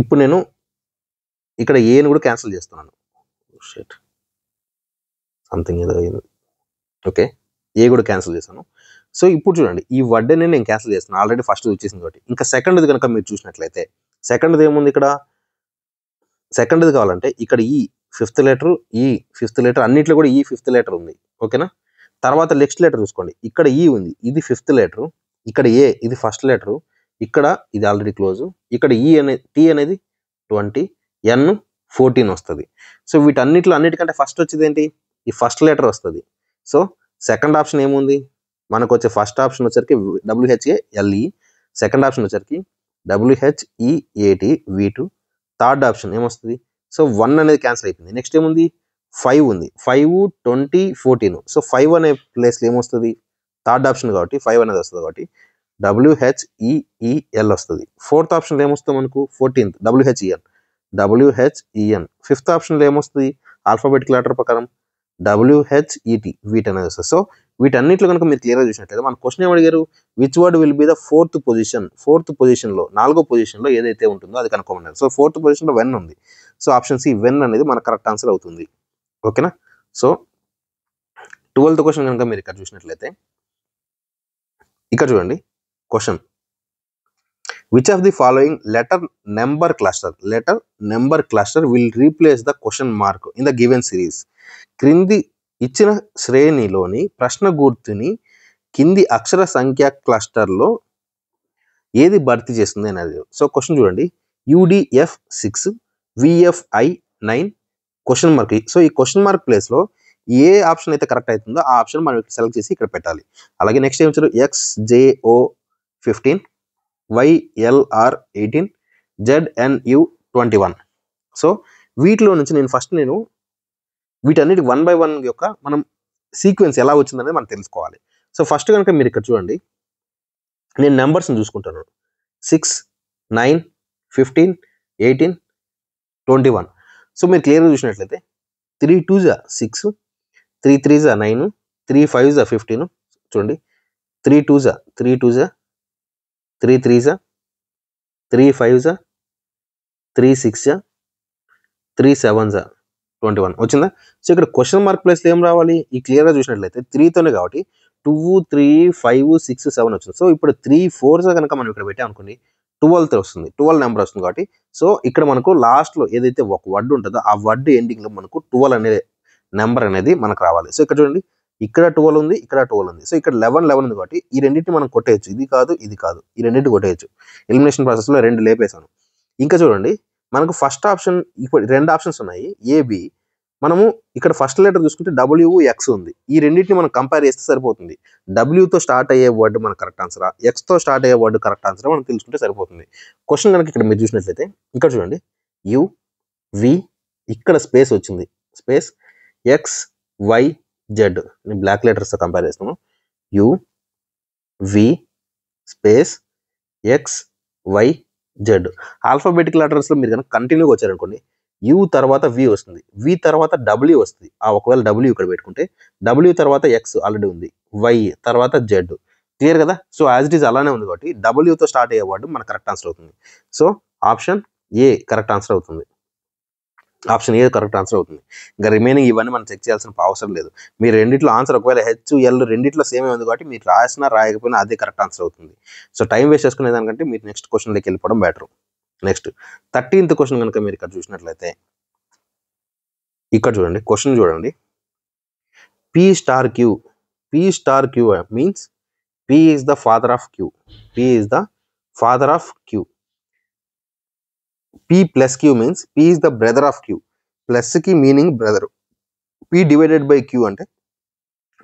ఇప్పుడు నేను ఇక్కడ ఏని కూడా క్యాన్సిల్ చేస్తున్నాను. సంథింగ్ ఏదో అయింది. ఓకే, ఏ కూడా క్యాన్సిల్ చేశాను. సో ఇప్పుడు చూడండి, ఈ వర్డ్ని నేను క్యాన్సిల్ చేస్తాను, ఆల్రెడీ ఫస్ట్ వచ్చేసింది కాబట్టి. ఇంకా సెకండ్ది కనుక మీరు చూసినట్లయితే సెకండ్ది ఏముంది, ఇక్కడ సెకండ్ది కావాలంటే ఇక్కడ ఈ ఫిఫ్త్ లెటర్ అన్నిట్లో కూడా ఈ ఫిఫ్త్ లెటర్ ఉంది. ఓకేనా, తర్వాత నెక్స్ట్ లెటర్ చూసుకోండి, ఇక్కడ ఈ ఉంది, ఇది ఫిఫ్త్ లెటర్, ఇక్కడ ఏ ఇది ఫస్ట్ లెటర్, ఇక్కడ ఇది ఆల్రెడీ క్లోజ్, ఇక్కడ T అనేది 20, N 14 వస్తుంది. సో అన్నిటికంటే ఫస్ట్ వచ్చేది ఏంటి, ఈ ఫస్ట్ లెటర్ వస్తుంది. సో సెకండ్ ఆప్షన్ ఏముంది, మనకు వచ్చే ఫస్ట్ ఆప్షన్ వచ్చరికి WHALE, సెకండ్ ఆప్షన్ వచ్చరికి WHEAT V2, థర్డ్ ఆప్షన్ ఏమొస్తుంది, సో 1 అనేది క్యాన్సిల్ అయిపోయింది. నెక్స్ట్ ఏముంది, 5 ఉంది, 5 20 14. సో 5 అనే ప్లేస్లో ఏమొస్తుంది, థర్డ్ ఆప్షన్ కాబట్టి 5 అనేది వస్తుంది కాబట్టి WHEEL వస్తుంది. ఫోర్త్ ఆప్షన్లో ఏమొస్తుంది మనకు 14th WHEN. ఫిఫ్త్ ఆప్షన్లో ఏమొస్తుంది, ఆల్ఫాబెటికల్ ఆర్డర్ ప్రకారం WHET వీట్ అనేది వస్తుంది. సో వీటన్నిటిలో కనుక మీరు క్లియర్గా చూసినట్లయితే మన క్వశ్చన్ ఏం అడిగారు, which word will be the fourth పొజిషన్లో 4వ పొజిషన్లో ఏదైతే ఉంటుందో అది కనుక్కోమన్నారు. సో 4th పొజిషన్లో వెన్ ఉంది. సో ఆప్షన్ సి వెన్ అనేది మన కరెక్ట్ ఆన్సర్ అవుతుంది. ఓకేనా. సో 12th క్వశ్చన్ కనుక మీరు ఇక్కడ చూసినట్లయితే ఇక్కడ చూడండి question, which of the following letter number cluster will replace the question mark in the given series. క్రింది ఇచ్చిన శ్రేణిలోని ప్రశ్న గుర్తుని కింది అక్షర సంఖ్య క్లస్టర్లో ఏది భర్తీ చేస్తుంది అనేది. సో క్వశ్చన్ చూడండి, UDF 6 VFI 9 question mark. So ఈ క్వశ్చన్ మార్క్ ప్లేస్లో ఏ ఆప్షన్ అయితే కరెక్ట్ అవుతుందో ఆ ఆప్షన్ మనం సెలెక్ట్ చేసి ఇక్కడ పెట్టాలి. అలాగే నెక్స్ట్ ఏమిచ్చారు, XJO 15 YLR 18 ZNU 21. సో వీటిలో నుంచి నేను వీటన్నిటి 1 by 1 యొక్క మనం సీక్వెన్స్ ఎలా వచ్చిందనేది మనం తెలుసుకోవాలి. సో ఫస్ట్ కనుక మీరు ఇక్కడ చూడండి, నేను నెంబర్స్ని చూసుకుంటాను, 6 9 15 18 21. సో మీరు క్లియర్గా చూసినట్లయితే 3 2s 6 3 3s 9 3 5s 15. చూడండి, 3 2s 3 3s 3 5s 3 6s 3 7s 21 వచ్చిందా. సో ఇక్కడ క్వశ్చన్ మార్క్ ప్లేస్లో ఏం రావాలి, ఈ క్లియర్గా చూసినట్లయితే 3తోనే కాబట్టి 2 3 5 6 7 వచ్చింది. సో ఇప్పుడు 3 4s కనుక మనం ఇక్కడ పెట్టాం అనుకోండి 12th వస్తుంది, 12 నెంబర్ వస్తుంది కాబట్టి సో ఇక్కడ మనకు లాస్ట్లో ఏదైతే ఒక వర్డ్ ఉంటుందో ఆ వర్డ్ ఎండింగ్లో మనకు 12 అనే నెంబర్ అనేది మనకు రావాలి. సో ఇక్కడ చూడండి, ఇక్కడ 12 ఉంది, ఇక్కడ 12 ఉంది. సో ఇక్కడ 11 ఉంది కాబట్టి ఈ రెండింటిని మనం కొట్టేయచ్చు, ఇది కాదు ఈ రెండింటిని కొట్టేయచ్చు. ఎలిమినేషన్ ప్రాసెస్లో 2 లేపేశాను. ఇంకా చూడండి, మనకు ఫస్ట్ ఆప్షన్ ఇప్పుడు 2 ఆప్షన్స్ ఉన్నాయి, AB. మనము ఇక్కడ ఫస్ట్ లెటర్ చూసుకుంటే WX ఉంది, ఈ రెండింటిని మనం కంపేర్ చేస్తే సరిపోతుంది. Wతో స్టార్ట్ అయ్యే వర్డ్ మన కరెక్ట్ ఆన్సరా, Xతో స్టార్ట్ అయ్యే వర్డ్ కరెక్ట్ ఆన్సరా మనం తెలుసుకుంటే సరిపోతుంది. క్వశ్చన్ కనుక ఇక్కడ మీరు చూసినట్లయితే ఇక్కడ చూడండి, UV ఇక్కడ స్పేస్ వచ్చింది, స్పేస్ XYZ నేను బ్లాక్ లెటర్స్తో కంపేర్ చేస్తాను, UV స్పేస్ XYZ. ఆల్ఫాబెటికల్ లెటర్స్లో మీరు కనుక కంటిన్యూగా వచ్చారనుకోండి, U తర్వాత V వస్తుంది, V తర్వాత W వస్తుంది. ఒకవేళ W ఇక్కడ పెట్టుకుంటే W తర్వాత X ఆల్రెడీ ఉంది, Y తర్వాత Z. క్లియర్ కదా. సో యాజ్ ఇట్ ఈస్ అలానే ఉంది కాబట్టి Wతో స్టార్ట్ అయ్యే వర్డ్ మన కరెక్ట్ ఆన్సర్ అవుతుంది. So option A correct answer అవుతుంది. ఆప్షన్ ఏ కరెక్ట్ ఆన్సర్ అవుతుంది. ఇంకా రిమైనింగ్ ఇవన్నీ మనం చెక్ చేయాల్సిన అవసరం లేదు. మీరు రెండిట్లో ఆన్సర్ ఒకవేళ హెచ్ ఎల్ రెండిట్లో సేమ్ ఉంది కాబట్టి మీరు రాసినా రాయకపోయినా అదే కరెక్ట్ ఆన్సర్ అవుతుంది. సో టైం వేస్ట్ చేసుకునే దానికంటే మీరు నెక్స్ట్ క్వశ్చన్లోకి వెళ్ళిపోవడం బెటర్. నెక్స్ట్ 13th క్వశ్చన్ కనుక మీరు ఇక్కడ చూసినట్లయితే ఇక్కడ చూడండి, క్వశ్చన్ చూడండి. P star Q means P is the father of Q. P is the father of Q. P plus Q means P is the brother of Q. Plus ki meaning brother. P divided by Q ante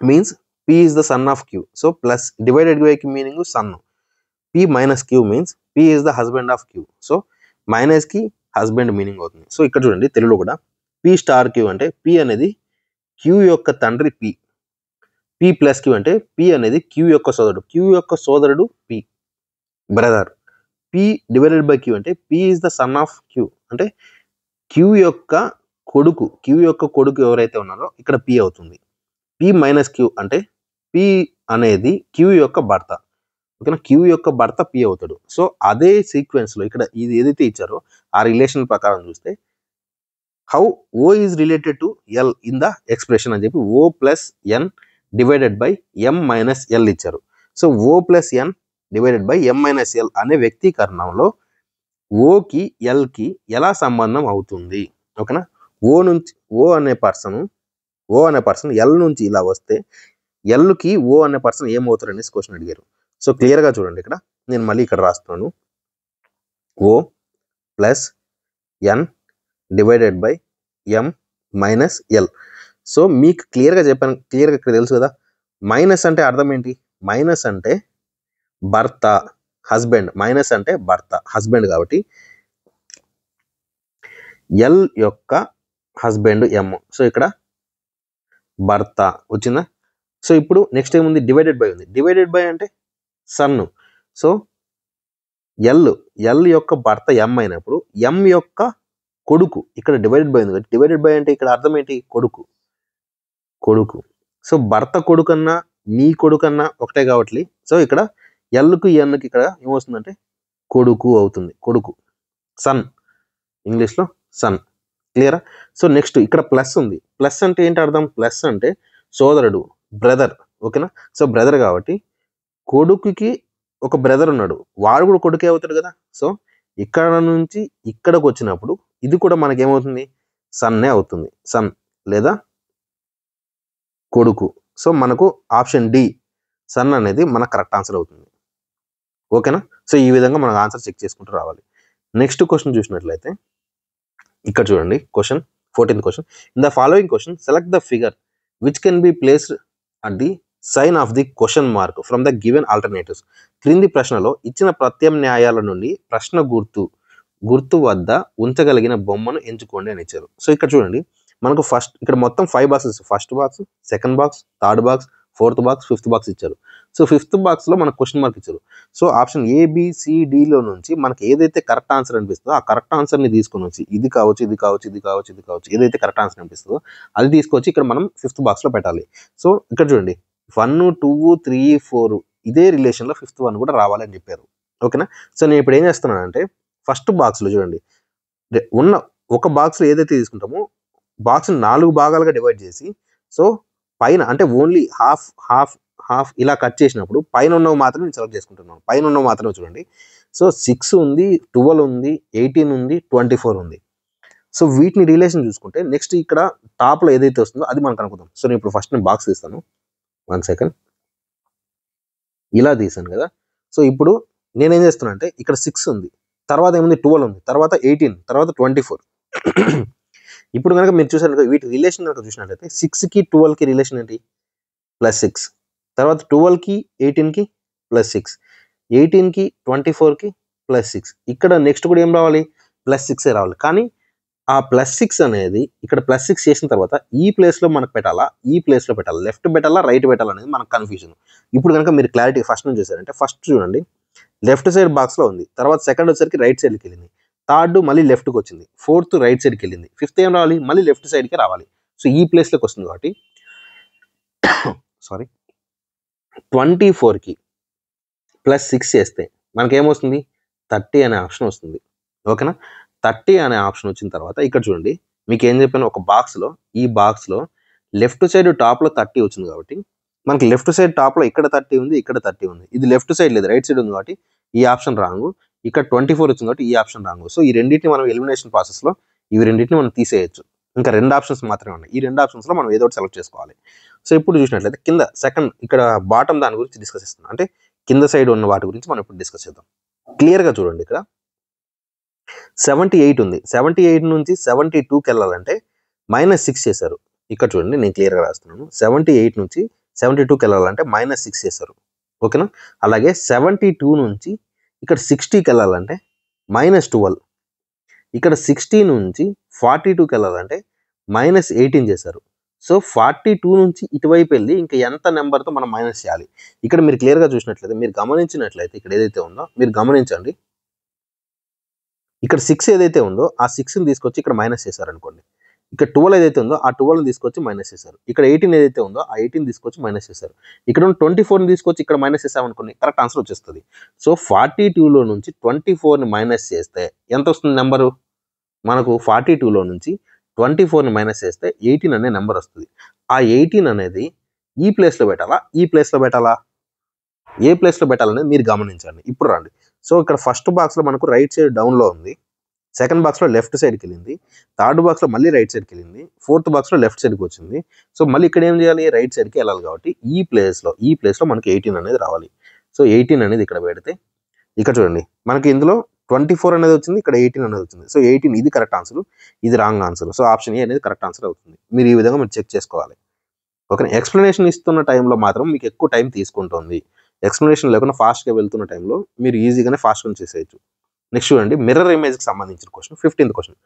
means P is the son of Q. So plus divided by Q meaning son. P minus Q means P is the husband of Q. So minus ki husband meaning అవుతుంది. So ఇక్కడ చూడండి తెలుగులో కూడా P star Q అంటే P అనేది Q యొక్క తండ్రి P. P plus Q అంటే P అనేది Q యొక్క సోదరుడు. Q యొక్క సోదరుడు P brother. P divided by Q అంటే P is the son of Q అంటే Q యొక్క కొడుకు ఎవరైతే ఉన్నారో ఇక్కడ P అవుతుంది. P మైనస్ Q అంటే P అనేది Q యొక్క భర్త. ఓకేనా, Q యొక్క భర్త P అవుతాడు. సో అదే సీక్వెన్స్లో ఇక్కడ ఇది ఏదైతే ఇచ్చారో ఆ రిలేషన్ ప్రకారం చూస్తే how O is related to L in the expression అని చెప్పి O plus N divided by M minus L ఇచ్చారు. So O plus N divided by M minus L అనే వ్యక్తీకరణంలో ఓకి ఎల్కి ఎలా సంబంధం అవుతుంది? ఓకేనా, ఓ అనే పర్సన్ ఎల్ నుంచి ఇలా వస్తే ఎల్కి ఓ అనే పర్సన్ ఏమవుతారు అనేసి క్వశ్చన్ అడిగారు. సో క్లియర్గా చూడండి, ఇక్కడ నేను మళ్ళీ ఇక్కడ రాస్తున్నాను. O plus N divided by M minus L. So మీకు క్లియర్గా చెప్పాను, క్లియర్గా ఇక్కడ తెలుసు కదా. మైనస్ అంటే అర్థం ఏంటి? మైనస్ అంటే భర్త, హస్బెండ్. మైనస్ అంటే భర్త, హస్బెండ్. కాబట్టి ఎల్ యొక్క హస్బెండ్ ఎం. సో ఇక్కడ భర్త వచ్చిందా? సో ఇప్పుడు నెక్స్ట్ ఏముంది? డివైడెడ్ బై ఉంది. డివైడెడ్ బై అంటే సన్. సో ఎల్ యొక్క భర్త ఎం అయినప్పుడు ఎం యొక్క కొడుకు ఇక్కడ డివైడెడ్ బై ఉంది. డివైడెడ్ బై అంటే ఇక్కడ అర్థం ఏంటి? కొడుకు. సో భర్త కొడుకన్నా నీ కొడుకన్నా ఒకటే కాబట్టి సో ఇక్కడ ఎల్కు ఎన్కి ఇక్కడ ఏమొస్తుందంటే కొడుకు అవుతుంది. కొడుకు, సన్, ఇంగ్లీష్లో సన్. క్లియరా? సో నెక్స్ట్ ఇక్కడ ప్లస్ ఉంది. ప్లస్ అంటే ఏంటి అర్థం? ప్లస్ అంటే సోదరుడు, బ్రదర్. ఓకేనా, సో బ్రదర్ కాబట్టి కొడుకుకి ఒక బ్రదర్ ఉన్నాడు, వాడు కూడా కొడుకే అవుతాడు కదా. సో ఇక్కడ నుంచి ఇక్కడికి వచ్చినప్పుడు ఇది కూడా మనకేమవుతుంది? సన్నే అవుతుంది. సన్ లేదా కొడుకు. సో మనకు ఆప్షన్ డి సన్ అనేది మన కరెక్ట్ ఆన్సర్ అవుతుంది. ఓకేనా, సో ఈ విధంగా మనం ఆన్సర్ చెక్ చేసుకుంటూ రావాలి. నెక్స్ట్ క్వశ్చన్ చూసినట్లయితే ఇక్కడ చూడండి, question 14th question. In the following question select the figure which can be placed at the sign of the question mark from the given alternatives. క్రింది ప్రశ్నలో ఇచ్చిన ప్రత్యామ్నాయాల నుండి ప్రశ్న గుర్తు వద్ద ఉంచగలిగిన బొమ్మను ఎంచుకోండి అని ఇచ్చారు. సో ఇక్కడ చూడండి, మనకు ఫస్ట్ ఇక్కడ మొత్తం 5 boxes. First box, second box, third box, 4th box, 5th box ఇచ్చారు. సో 5th బాక్స్లో మనకు క్వశ్చన్ మార్క్ ఇచ్చారు. సో ఆప్షన్ ABCDలో నుంచి మనకి ఏదైతే కరెక్ట్ ఆన్సర్ అనిపిస్తుందో ఆ కరెక్ట్ ఆన్సర్ని తీసుకొని వచ్చి ఇది కావచ్చు, ఏదైతే కరెక్ట్ ఆన్సర్ అనిపిస్తుందో అది తీసుకొచ్చి ఇక్కడ మనం 5th బాక్స్లో పెట్టాలి. సో ఇక్కడ చూడండి 1, 2, 3, 4 ఇదే రిలేషన్లో 5th వన్ కూడా రావాలని చెప్పారు. ఓకేనా, సో నేను ఇప్పుడు ఏం చేస్తున్నానంటే ఫస్ట్ బాక్స్లో చూడండి, ఉన్న ఒక బాక్స్లో ఏదైతే తీసుకుంటామో బాక్స్ని 4 భాగాలుగా డివైడ్ చేసి సో పైన అంటే ఓన్లీ హాఫ్ ఇలా కట్ చేసినప్పుడు పైన ఉన్నవి మాత్రమే నేను సెలెక్ట్ చేసుకుంటున్నాను. పైన ఉన్నవి మాత్రమే చూడండి. సో 6 ఉంది, 12 ఉంది, 18 ఉంది, 24 ఉంది. సో వీటిని రిలేషన్ చూసుకుంటే నెక్స్ట్ ఇక్కడ టాప్లో ఏదైతే వస్తుందో అది మనం కనుక్కుందాం. సో నేను ఇప్పుడు ఫస్ట్ నేను బాక్స్ తీస్తాను. 1 సెకండ్, ఇలా తీసాను కదా. సో ఇప్పుడు నేనేం చేస్తున్నా అంటే ఇక్కడ 6 ఉంది, తర్వాత ఏముంది 12 ఉంది, తర్వాత 18, తర్వాత 24. ఇప్పుడు కనుక మీరు చూసారు వీటి రిలేషన్ కనుక చూసినట్లయితే 6కి 12కి రిలేషన్ ఏంటి? +6. తర్వాత 12కి 18కి +6, 18కి 24కి +6. ఇక్కడ నెక్స్ట్ కూడా ఏం రావాలి? +6 రావాలి. కానీ ఆ +6 అనేది ఇక్కడ +6 చేసిన తర్వాత ఈ ప్లేస్లో మనకు పెట్టాలా, ఈ ప్లేస్లో పెట్టాలా, లెఫ్ట్ పెట్టాలా, రైట్ పెట్టాలా అనేది మనకు కన్ఫ్యూజన్. ఇప్పుడు కనుక మీరు క్లారిటీ ఫస్ట్ నుంచి చూసారంటే ఫస్ట్ చూడండి లెఫ్ట్ సైడ్ బాక్స్లో ఉంది, తర్వాత సెకండ్ వచ్చేసరికి రైట్ సైడ్కి వెళ్ళింది, థర్డ్ మళ్ళీ లెఫ్ట్కి వచ్చింది, 4th రైట్ సైడ్కి వెళ్ళింది, 5th ఏం రావాలి? మళ్ళీ లెఫ్ట్ సైడ్కి రావాలి. సో ఈ ప్లేస్లోకి వస్తుంది కాబట్టి 24కి +6 చేస్తే మనకేమొస్తుంది? 30 అనే ఆప్షన్ వస్తుంది. ఓకేనా, 30 అనే ఆప్షన్ వచ్చిన తర్వాత ఇక్కడ చూడండి మీకు ఏం చెప్పాను, ఒక బాక్స్లో, ఈ బాక్స్లో లెఫ్ట్ సైడ్ టాప్లో 30 వచ్చింది కాబట్టి మనకి లెఫ్ట్ సైడ్ టాప్లో ఇక్కడ 30 ఉంది, ఇక్కడ 30 ఉంది. ఇది లెఫ్ట్ సైడ్ లేదు, రైట్ సైడ్ ఉంది కాబట్టి ఈ ఆప్షన్ రాంగు. ఇక్కడ 24 వచ్చింది కాబట్టి ఈ ఆప్షన్ రాంగు. సో ఈ రెండింటిని మనం ఎలిమినేషన్ ప్రాసెస్లో ఇవి రెండింటిని మనం తీసేయచ్చు. ఇంకా 2 ఆప్షన్స్ మాత్రమే ఉన్నాయి. ఈ 2 ఆప్షన్స్లో మనం ఏదో ఒకటి సెలెక్ట్ చేసుకోవాలి. సో ఇప్పుడు చూసినట్లయితే కింద సెకండ్ ఇక్కడ బాటమ్ దాని గురించి డిస్కస్ చేస్తున్నాం. అంటే కింద సైడ్ ఉన్న వాటి గురించి మనం ఇప్పుడు డిస్కస్ చేద్దాం. క్లియర్గా చూడండి, ఇక్కడ 78 ఉంది. 78 నుంచి 72కి వెళ్ళాలంటే -6 చేశారు. ఇక్కడ చూడండి, నేను క్లియర్గా రాస్తున్నాను. 78 నుంచి 72కి వెళ్ళాలంటే -6 చేశారు. ఓకేనా? అలాగే 72 నుంచి ఇక్కడ 60కి వెళ్ళాలంటే -12. ఇక్కడ 60 నుంచి 42కి వెళ్ళాలంటే -18 చేశారు. సో 42 నుంచి ఇటువైపు వెళ్ళి ఇంకా ఎంత నెంబర్తో మనం మైనస్ చేయాలి. ఇక్కడ మీరు క్లియర్గా చూసినట్లయితే, మీరు గమనించినట్లయితే ఇక్కడ ఏదైతే ఉందో మీరు గమనించండి. ఇక్కడ 6 ఏదైతే ఉందో ఆ 6ని తీసుకొచ్చి ఇక్కడ మైనస్ చేశారు అనుకోండి. ఇక్కడ 12 ఏదైతే ఉందో ఆ 12ని తీసుకొచ్చి మైనస్ చేశారు. ఇక్కడ 18 ఏదైతే ఉందో ఆ 18 తీసుకొచ్చి మైనస్ చేశారు. ఇక్కడ 24ని తీసుకొచ్చి ఇక్కడ మైనస్ చేసామనుకోండి, కరెక్ట్ ఆన్సర్ వచ్చేస్తుంది. సో 42లో నుంచి 24ని మైనస్ చేస్తే ఎంత వస్తుంది నెంబరు? మనకు 42లో నుంచి 24ని మైనస్ చేస్తే 18 అనే నెంబర్ వస్తుంది. ఆ 18 అనేది ఈ ప్లేస్లో పెట్టాలా, ఈ ప్లేస్లో పెట్టాలా, ఏ ప్లేస్లో పెట్టాలనేది మీరు గమనించండి. ఇప్పుడు రండి. సో ఇక్కడ ఫస్ట్ బాక్స్లో మనకు రైట్ సైడ్ డౌన్లో ఉంది, సెకండ్ బాక్స్లో లెఫ్ట్ సైడ్కి వెళ్ళింది, థర్డ్ బాక్స్లో మళ్ళీ రైట్ సైడ్కి వెళ్ళింది, ఫోర్త్ బాక్స్లో లెఫ్ట్ సైడ్కి వచ్చింది. సో మళ్ళీ ఇక్కడ ఏం చేయాలి, రైట్ సైడ్కి వెళ్ళాలి కాబట్టి ఈ ప్లేస్లో మనకి 18 అనేది రావాలి. సో 18 అనేది ఇక్కడ పెడితే ఇక్కడ చూడండి, మనకి ఇందులో 24 అనేది వచ్చింది, ఇక్కడ 18 అనేది వచ్చింది. సో 18 ఇది కరెక్ట్ ఆన్సర్, ఇది wrong answer. So option A అనేది కరెక్ట్ ఆన్సర్ అవుతుంది. మీరు ఈ విధంగా మీరు చెక్ చేసుకోవాలి. ఓకే, ఎక్స్ప్లెనేషన్ ఇస్తున్న టైంలో మాత్రం మీకు ఎక్కువ టైం తీసుకుంటుంది. ఎక్స్ప్లెనేషన్ లేకుండా ఫాస్ట్గా వెళ్తున్న టైంలో మీరు ఈజీగానే ఫాస్ట్గా చేసేయచ్చు. నెక్స్ట్ చూడండి, మిర్రర్ ఇమేజ్కి సంబంధించిన question, 15th question.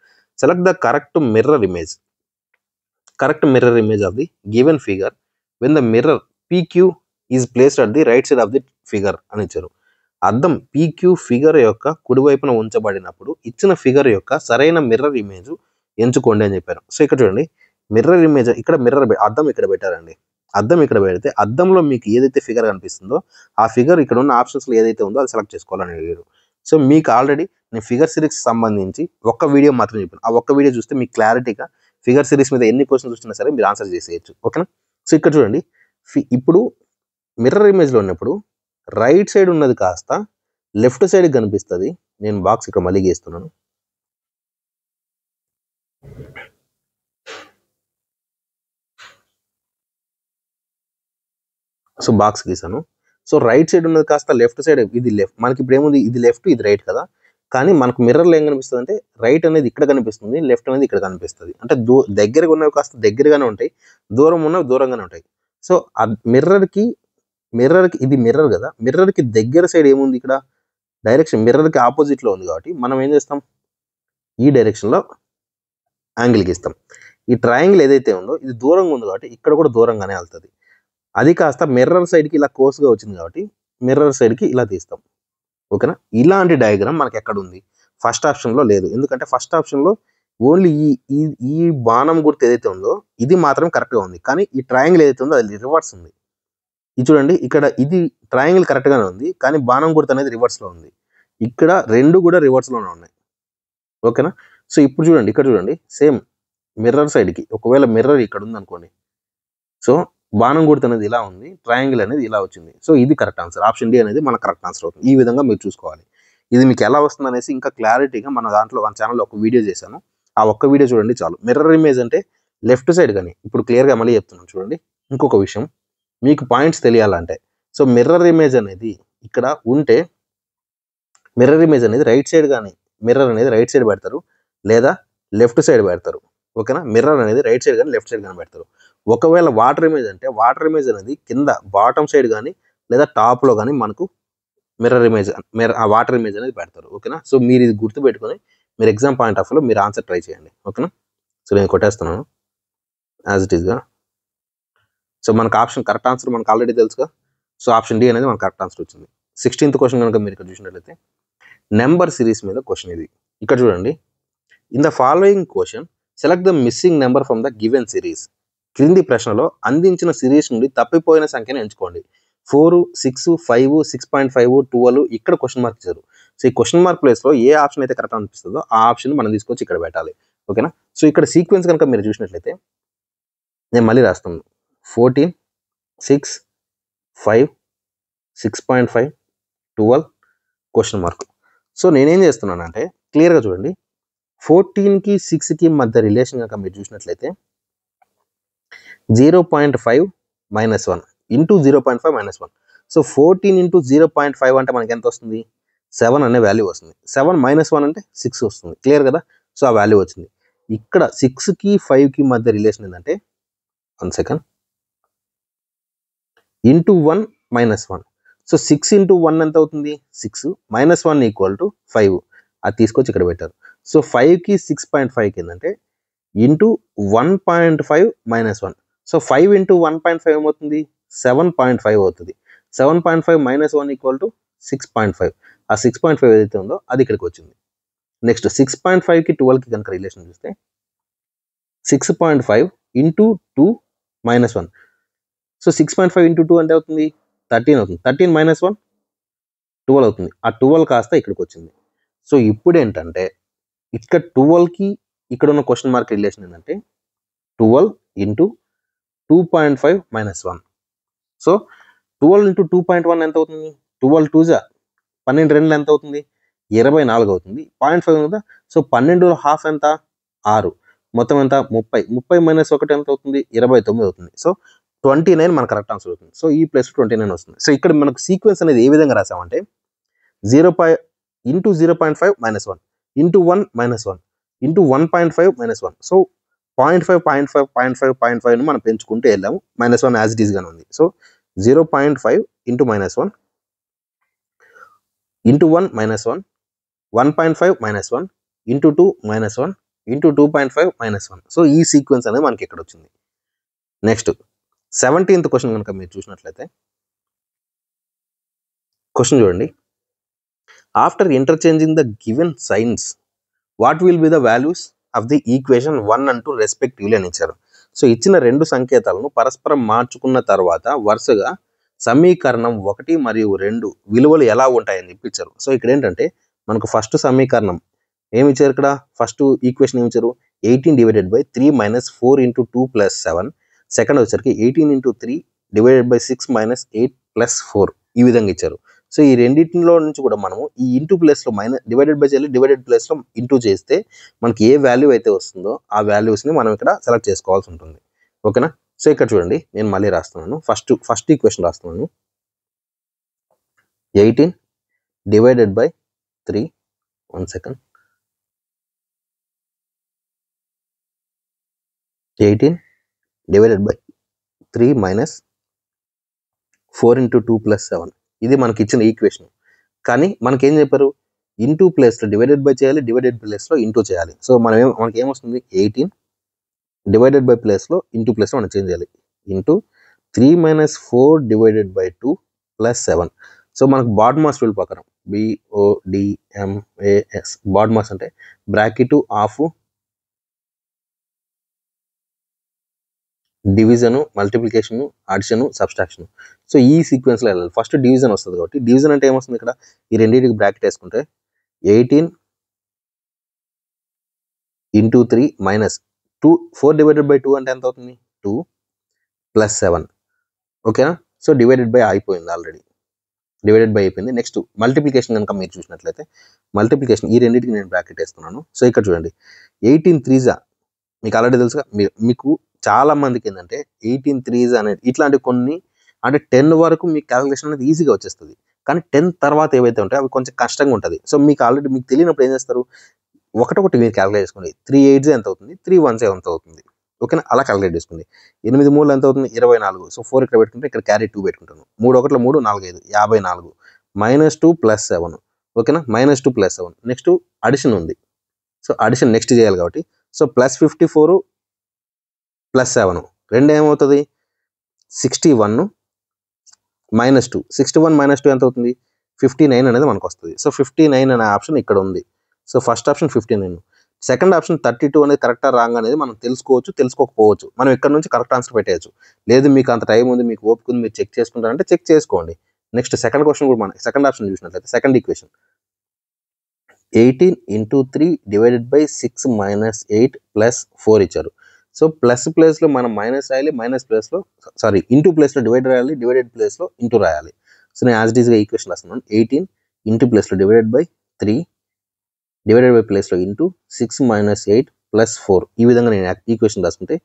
Select the correct mirror image. Correct mirror image of the given figure when the mirror PQ is placed at the right side of the figure అని ఇచ్చారు. అద్దం PQ ఫిగర్ యొక్క కుడివైపున ఉంచబడినప్పుడు ఇచ్చిన figure యొక్క సరైన mirror image ఎంచుకోండి అని చెప్పారు. సో ఇక్కడ చూడండి, మిర్రర్ ఇమేజ్ ఇక్కడ అద్దం ఇక్కడ పెట్టారండి. అద్దం ఇక్కడ పెడితే అద్దంలో మీకు ఏదైతే ఫిగర్ కనిపిస్తుందో ఆ ఫిగర్ ఇక్కడ ఉన్న ఆప్షన్స్లో ఏదైతే ఉందో అది సెలెక్ట్ చేసుకోవాలని అడిగారు. సో మీకు ఆల్రెడీ నేను ఫిగర్ సిరీస్ సంబంధించి ఒక్క వీడియో మాత్రం చెప్పాను. ఆ ఒక్క వీడియో చూస్తే మీకు క్లారిటీగా ఫిగర్ సిరీస్ మీద ఎన్ని క్వశ్చన్స్ వచ్చినా సరే మీరు ఆన్సర్ చేసేయచ్చు. ఓకేనా? సో ఇక్కడ చూడండి, ఇప్పుడు మిర్రర్ ఇమేజ్లో ఉన్నప్పుడు రైట్ సైడ్ ఉన్నది కాస్త లెఫ్ట్ సైడ్ కనిపిస్తుంది. నేను బాక్స్ ఇక్కడ మళ్ళీ గీస్తున్నాను. సో బాక్స్ గీసాను. సో రైట్ సైడ్ ఉన్నది కాస్త లెఫ్ట్ సైడ్, ఇది లెఫ్ట్. మనకి ఇప్పుడు ఏముంది, ఇది లెఫ్ట్, ఇది రైట్ కదా. కానీ మనకు మిర్రర్లో ఏం కనిపిస్తుంది అంటే రైట్ అనేది ఇక్కడ కనిపిస్తుంది, లెఫ్ట్ అనేది ఇక్కడ కనిపిస్తుంది. అంటే దగ్గరగా ఉన్నవి కాస్త దగ్గరగానే ఉంటాయి, దూరం ఉన్నవి దూరంగానే ఉంటాయి. సో మిర్రర్కి ఇది మిర్రర్ కదా, మిర్రర్కి దగ్గర సైడ్ ఏముంది, ఇక్కడ డైరెక్షన్ మిర్రర్కి ఆపోజిట్లో ఉంది కాబట్టి మనం ఏం చేస్తాం, ఈ డైరెక్షన్లో యాంగిల్ గీస్తాం. ఈ ట్రయాంగిల్ ఏదైతే ఉందో ఇది దూరంగా ఉంది కాబట్టి ఇక్కడ కూడా దూరంగానే వెళ్తుంది. అది కాస్త మిర్రర్ సైడ్కి ఇలా కోర్స్గా వచ్చింది కాబట్టి మిర్రర్ సైడ్కి ఇలా తీస్తాం. ఓకేనా? ఇలాంటి డయాగ్రామ్ మనకి ఎక్కడ ఉంది, ఫస్ట్ ఆప్షన్లో లేదు. ఎందుకంటే ఫస్ట్ ఆప్షన్లో ఓన్లీ ఈ బాణం గుర్తు ఏదైతే ఉందో ఇది మాత్రం కరెక్ట్గా ఉంది, కానీ ఈ ట్రయాంగిల్ ఏదైతే ఉందో అది రివర్స్ ఉంది. ఇది చూడండి, ఇక్కడ ఇది ట్రయాంగిల్ కరెక్ట్గానే ఉంది, కానీ బాణం గుర్తు అనేది రివర్స్లో ఉంది. ఇక్కడ రెండు కూడా రివర్స్లోనే ఉన్నాయి. ఓకేనా? సో ఇప్పుడు చూడండి, ఇక్కడ చూడండి, సేమ్ మిర్రర్ సైడ్కి ఒకవేళ మిర్రర్ ఇక్కడ ఉంది అనుకోండి, సో బాణం గుర్తు అనేది ఇలా ఉంది, ట్రయాంగిల్ అనేది ఇలా వచ్చింది. సో ఇది కరెక్ట్ ఆన్సర్, ఆప్షన్ డి అనేది మన కరెక్ట్ ఆన్సర్ అవుతుంది. ఈ విధంగా మీరు చూసుకోవాలి. ఇది మీకు ఎలా వస్తుంది అనేసి ఇంకా క్లారిటీగా మన ఛానల్లో ఒక వీడియో చేశాను. ఆ ఒక్క వీడియో చూడండి చాలు. మిర్రర్ ఇమేజ్ అంటే లెఫ్ట్ సైడ్ కానీ, ఇప్పుడు క్లియర్గా మళ్ళీ చెప్తున్నాను చూడండి. ఇంకొక విషయం మీకు పాయింట్స్ తెలియాలంటే, సో మిర్రర్ ఇమేజ్ అనేది ఇక్కడ ఉంటే మిర్రర్ ఇమేజ్ అనేది రైట్ సైడ్ కానీ, మిర్రర్ అనేది రైట్ సైడ్ పెడతారు లేదా లెఫ్ట్ సైడ్ పెడతారు. ఓకేనా? మిర్రర్ అనేది రైట్ సైడ్ కానీ లెఫ్ట్ సైడ్ కానీ పెడతారు. ఒకవేళ వాటర్ ఇమేజ్ అంటే వాటర్ ఇమేజ్ అనేది కింద బాటమ్ సైడ్ కానీ లేదా టాప్లో కానీ మనకు మిర్రర్ ఇమేజ్ ఆ వాటర్ ఇమేజ్ అనేది పెడతారు. ఓకేనా? సో మీరు ఇది గుర్తుపెట్టుకొని మీరు ఎగ్జామ్ పాయింట్ ఆఫ్ వ్యూలో మీరు ఆన్సర్ ట్రై చేయండి. ఓకేనా? సో నేను కొట్టేస్తున్నాను యాజ్ ఇట్ ఈస్గా. సో మనకు ఆప్షన్ కరెక్ట్ ఆన్సర్ మనకు ఆల్రెడీ తెలుసుగా. సో ఆప్షన్ డి అనేది మనకు కరెక్ట్ ఆన్సర్ వచ్చింది. 16th క్వశ్చన్ కనుక మీరు ఇక్కడ చూసినట్లయితే నెంబర్ సిరీస్ మీద క్వశ్చన్ ఇది. ఇక్కడ చూడండి, in the following question select the missing number from the given series. క్రింది ప్రశ్నలో అందించిన సిరీస్ నుండి తప్పిపోయిన సంఖ్యను ఎంచుకోండి. 4, 6, 5, 6.5, 12 ఇక్కడ క్వశ్చన్ మార్క్ ఇచ్చారు. సో ఈ క్వశ్చన్ మార్క్ ప్లేస్లో ఏ ఆప్షన్ అయితే కరెక్ట్ అనిపిస్తుందో ఆ ఆప్షన్ మనం తీసుకొచ్చి ఇక్కడ పెట్టాలి. ఓకేనా. సో ఇక్కడ సీక్వెన్స్ కనుక మీరు చూసినట్లయితే నేను మళ్ళీ రాస్తాను. 14, 6, 5, 6.5, 12 క్వశ్చన్ మార్క్. సో నేనేం చేస్తున్నానంటే క్లియర్గా చూడండి, 14కి 6కి మధ్య రిలేషన్ కనుక మీరు చూసినట్లయితే 0.5 - 1 ఇంటూ 0.5 - 1. సో 14 ఇంటూ 0.5 అంటే మనకి ఎంత వస్తుంది? 7 అనే వాల్యూ వస్తుంది. 7 - 1 అంటే 6 వస్తుంది. క్లియర్ కదా. సో ఆ వాల్యూ వచ్చింది. ఇక్కడ 6కి 5కి మధ్య రిలేషన్ ఏంటంటే 1 సెకండ్ ఇంటూ 1 - 1. సో 6 ఇంటూ 1 ఎంత అవుతుంది? 6 -1 = 5. అది తీసుకొచ్చి ఇక్కడ పెట్టారు. సో 5కి 6.5కి ఏంటంటే ఇంటూ 1.5 - 1. సో 5 ఇంటూ 1.5 ఏమవుతుంది? 7.5 అవుతుంది. 7.5 - 1 = 6.5. ఆ 6.5 ఏదైతే ఉందో అది ఇక్కడికి వచ్చింది. నెక్స్ట్ 6.5కి 12కి కనుక రిలేషన్ చూస్తే 6.5 ఇంటూ 2 - 1. సో 6.5 ఇంటూ 2 అంటే అవుతుంది 13 అవుతుంది. 13 - 1 12 అవుతుంది. ఆ 12 కాస్త ఇక్కడికి వచ్చింది. సో ఇప్పుడు ఏంటంటే ఇక్కడ 12కి ఇక్కడ ఉన్న క్వశ్చన్ మార్క్ రిలేషన్ ఏంటంటే 12 ఇంటూ 2.5 - 1. సో 12 ఇంటూ 2.1 ఎంత అవుతుంది? 12 2 12 2 ఎంత అవుతుంది? 24 అవుతుంది. 0.5 కదా. సో 12 హాఫ్ ఎంత? 6. మొత్తం ఎంత? 30. 30 - 1 ఎంత అవుతుంది? 29 అవుతుంది. సో 29 మన కరెక్ట్ ఆన్సర్ అవుతుంది. సో ఈ ప్లస్ 29 వస్తుంది. సో ఇక్కడ మనకు సీక్వెన్స్ అనేది ఏ విధంగా రాసామంటే 0 ఇంటూ 0.5 - 1 ఇంటూ 1 - 1 ఇంటూ 1.5 - 1. సో 0.5 0.5 0.5 0.5 మనం పెంచుకుంటూ వెళ్ళాము. -1 యాజ్ ఇట్ ఈస్ గానే ఉంది. So 0.5 into -1 into 1 - 1 1.5 - 1 into 2 - 1 into 2.5 - 1. So ఈ సీక్వెన్స్ అనేది మనకి ఇక్కడ వచ్చింది. నెక్స్ట్ 17th క్వశ్చన్ కనుక మీరు చూసినట్లయితే క్వశ్చన్ చూడండి. After interchanging the given science what will be the values of the equation 1 and 2 respectively అని ఇచ్చారు. సో ఇచ్చిన రెండు సంకేతాలను పరస్పరం మార్చుకున్న తర్వాత వరుసగా సమీకరణం 1 మరియు 2 విలువలు ఎలా ఉంటాయని చెప్పి ఇచ్చారు. సో ఇక్కడ ఏంటంటే మనకు ఫస్ట్ సమీకరణం ఏమి ఇచ్చారు? ఇక్కడ ఫస్ట్ ఈక్వేషన్ ఏమి ఇచ్చారు? 18/3 - 4 × 2 + 7. సెకండ్ వచ్చరికి 18 × 3 / 6 - 8 + 4 ఈ విధంగా ఇచ్చారు. సో ఈ రెండింటిలో నుంచి కూడా మనము ఈ ఇంటూ ప్లేస్లో డివైడెడ్ బై చేయాలి. డివైడెడ్ ప్లేస్లో ఇంటూ చేస్తే మనకి ఏ వాల్యూ అయితే వస్తుందో ఆ వాల్యూస్ని మనం ఇక్కడ సెలెక్ట్ చేసుకోవాల్సి ఉంటుంది. ఓకేనా. సో ఇక్కడ చూడండి, నేను మళ్ళీ రాస్తున్నాను. ఫస్ట్ ఈక్వేషన్ రాస్తున్నాను. 18/3 1 సెకండ్ 18/3 - 4 × 2 + 7 ఇది మనకి ఇచ్చిన ఈక్వేషన్. కానీ మనకేం చెప్పారు? ఇంటూ ప్లేస్లో డివైడెడ్ బై చేయాలి, డివైడెడ్ ప్లేస్లో ఇంటూ చేయాలి. సో మనకి ఏమొస్తుంది? 18 డివైడెడ్ బై ప్లేస్లో ఇంటూ ప్లేస్లో మనం చేంజ్ చేయాలి. ఇంటూ 3 - 4 / 2 + 7. సో మనకు బాడ్మాస్ రూల్ ప్రకారం BODMAS బాడ్మాస్ అంటే bracket of division, multiplication, addition, subtraction. So ఈ సీక్వెన్స్లో వెళ్ళాలి. ఫస్ట్ డివిజన్ వస్తుంది కాబట్టి డివిజన్ అంటే ఏమొస్తుంది? ఇక్కడ ఈ రెండింటికి బ్రాకెట్ వేసుకుంటే 18 × 3 - 2 4 / 2 అంటే ఎంత అవుతుంది? 2 + 7. ఓకేనా. సో డివైడెడ్ బై అయిపోయింది, ఆల్రెడీ డివైడెడ్ బై అయిపోయింది. నెక్స్ట్ మల్టిప్లికేషన్ కనుక మీరు చూసినట్లయితే మల్టిప్లికేషన్ ఈ రెండింటికి నేను బ్రాకెట్ వేస్తున్నాను. సో ఇక్కడ చూడండి 18 3s మీకు ఆల్రెడీ తెలుసుగా. మీకు చాలా మందికి ఏంటంటే 18 3s అనేది ఇట్లాంటి కొన్ని అంటే 10 వరకు మీకు క్యాలిక్యులేషన్ అనేది ఈజీగా వచ్చేస్తుంది. కానీ 10 తర్వాత ఏవైతే ఉంటాయో అవి కొంచెం కష్టంగా ఉంటుంది. సో మీకు ఆల్రెడీ మీకు తెలియనప్పుడు ఏం చేస్తారు? ఒకటొకటి మీరు క్యాలిక్యులేట్ చేసుకోండి. 3 8s ఎంత అవుతుంది? 3 1s ఎంత అవుతుంది? ఓకేనా. అలా క్యాలిక్యులేట్ చేసుకోండి. 8 3 ఎంత అవుతుంది? 24. సో 4 ఇక్కడ పెట్టుకుంటే ఇక్కడ క్యారీ 2 పెట్టుకుంటాను. 3 1 3 4 5 54 -2 + 7. ఓకేనా. -2 + 7. నెక్స్ట్ అడిషన్ ఉంది. సో అడిషన్ నెక్స్ట్ చేయాలి కాబట్టి సో +54 + 7 రెండు ఏమవుతుంది? 61 -2. 61 - 2 ఎంత అవుతుంది? 59 అనేది మనకు వస్తుంది. సో 59 అనే ఆప్షన్ ఇక్కడ ఉంది. So first option 59. Second option 32 అనేది కరెక్టా రాంగ్ అనేది మనం తెలుసుకోవచ్చు, తెలుసుకోకపోవచ్చు. మనం ఇక్కడ నుంచి కరెక్ట్ ఆన్సర్ పెట్టేయచ్చు. లేదు మీకు అంత టైం ఉంది, మీకు ఓపిక ఉంది, మీరు చెక్ చేసుకుంటారంటే చెక్ చేసుకోండి. నెక్స్ట్ సెకండ్ క్వశ్చన్ కూడా మనం సెకండ్ ఆప్షన్ చూసినట్లయితే second equation 18 into 3 divided by 6 minus 8 plus 4 ఇచ్చారు. సో ప్లస్ ప్లేస్లో మనం మైనస్ రాయాలి, మైనస్ ప్లేస్లో ఇంటూ ప్లేస్లో డివైడ్ రాయాలి, డివైడెడ్ ప్లేస్లో ఇంటూ రాయాలి. సో నేను యాజ్ ఇట్ ఈస్గా ఈక్వేషన్ రాస్తున్నాను. 18 ఇంటూ ప్లేస్లో డివైడెడ్ బై 3 డివైడెడ్ బై ప్లేస్లో ఇంటూ 6 minus 8 plus 4 ఈ విధంగా నేను ఈక్వేషన్ రాసుకుంటే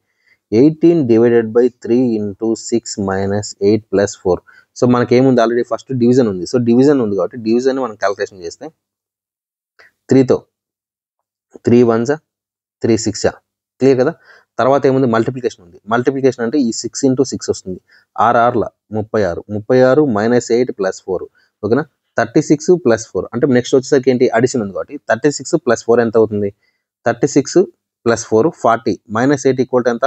18 divided by 3 into 6 minus 8 plus 4. So మనకేముంది ఆల్రెడీ ఫస్ట్ డివిజన్ ఉంది. సో డివిజన్ ఉంది కాబట్టి డివిజన్ మనం క్యాలిక్యులేషన్ చేస్తే 3తో 3 1s 3 6 క్లియర్ కదా. తర్వాత ఏముంది మల్టిప్లికేషన్ ఉంది. మల్టిప్లికేషన్ అంటే ఈ 6 into 6 వస్తుంది. 6 6ల 36 36 minus 8 plus 4 ఓకేనా. 36 plus 4 అంటే నెక్స్ట్ వచ్చేసరికి ఏంటి అడిషన్ ఉంది కాబట్టి 36 plus 4 ఎంత అవుతుంది 36 plus 4 40 minus 8 ఈక్వల్ టు ఎంత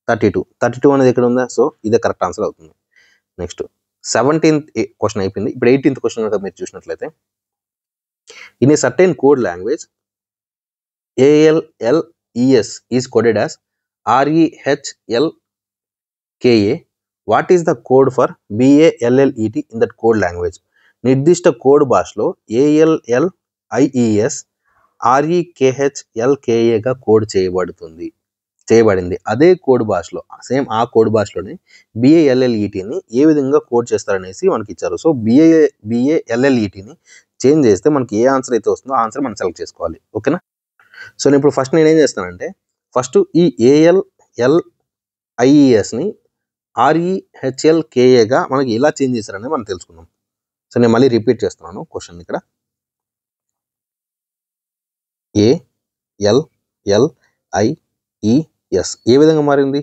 32 అనేది ఎక్కడ ఉందా. సో ఇదే కరెక్ట్ ఆన్సర్ అవుతుంది. నెక్స్ట్ 17th క్వశ్చన్ అయిపోయింది. ఇప్పుడు 18th క్వశ్చన్ కనుక మీరు చూసినట్లయితే in a certain code language ALLES is coded as REHLKA. What is the code for BALLET in that code language? నిర్దిష్ట కోడ్ భాషలో ALLIES REKHLKAగా కోడ్ చేయబడింది. అదే కోడ్ భాషలో సేమ్ ఆ కోడ్ భాషలోనే BALLETని ఏ విధంగా కోడ్ చేస్తారనేసి మనకి ఇచ్చారు. సో BALLETని చేంజ్ చేస్తే మనకి ఏ ఆన్సర్ అయితే వస్తుందో ఆ ఆన్సర్ మనం సెలెక్ట్ చేసుకోవాలి. ఓకేనా. సో నేను ఇప్పుడు ఫస్ట్ నేనేం చేస్తానంటే ఫస్ట్ ఈ ALLIESని REHLKAగా మనకి ఎలా చేంజ్ చేస్తారనేది మనం తెలుసుకుందాం. సో నేను మళ్ళీ రిపీట్ చేస్తున్నాను క్వశ్చన్ ఇక్కడ. ALLIES ఏ విధంగా మారింది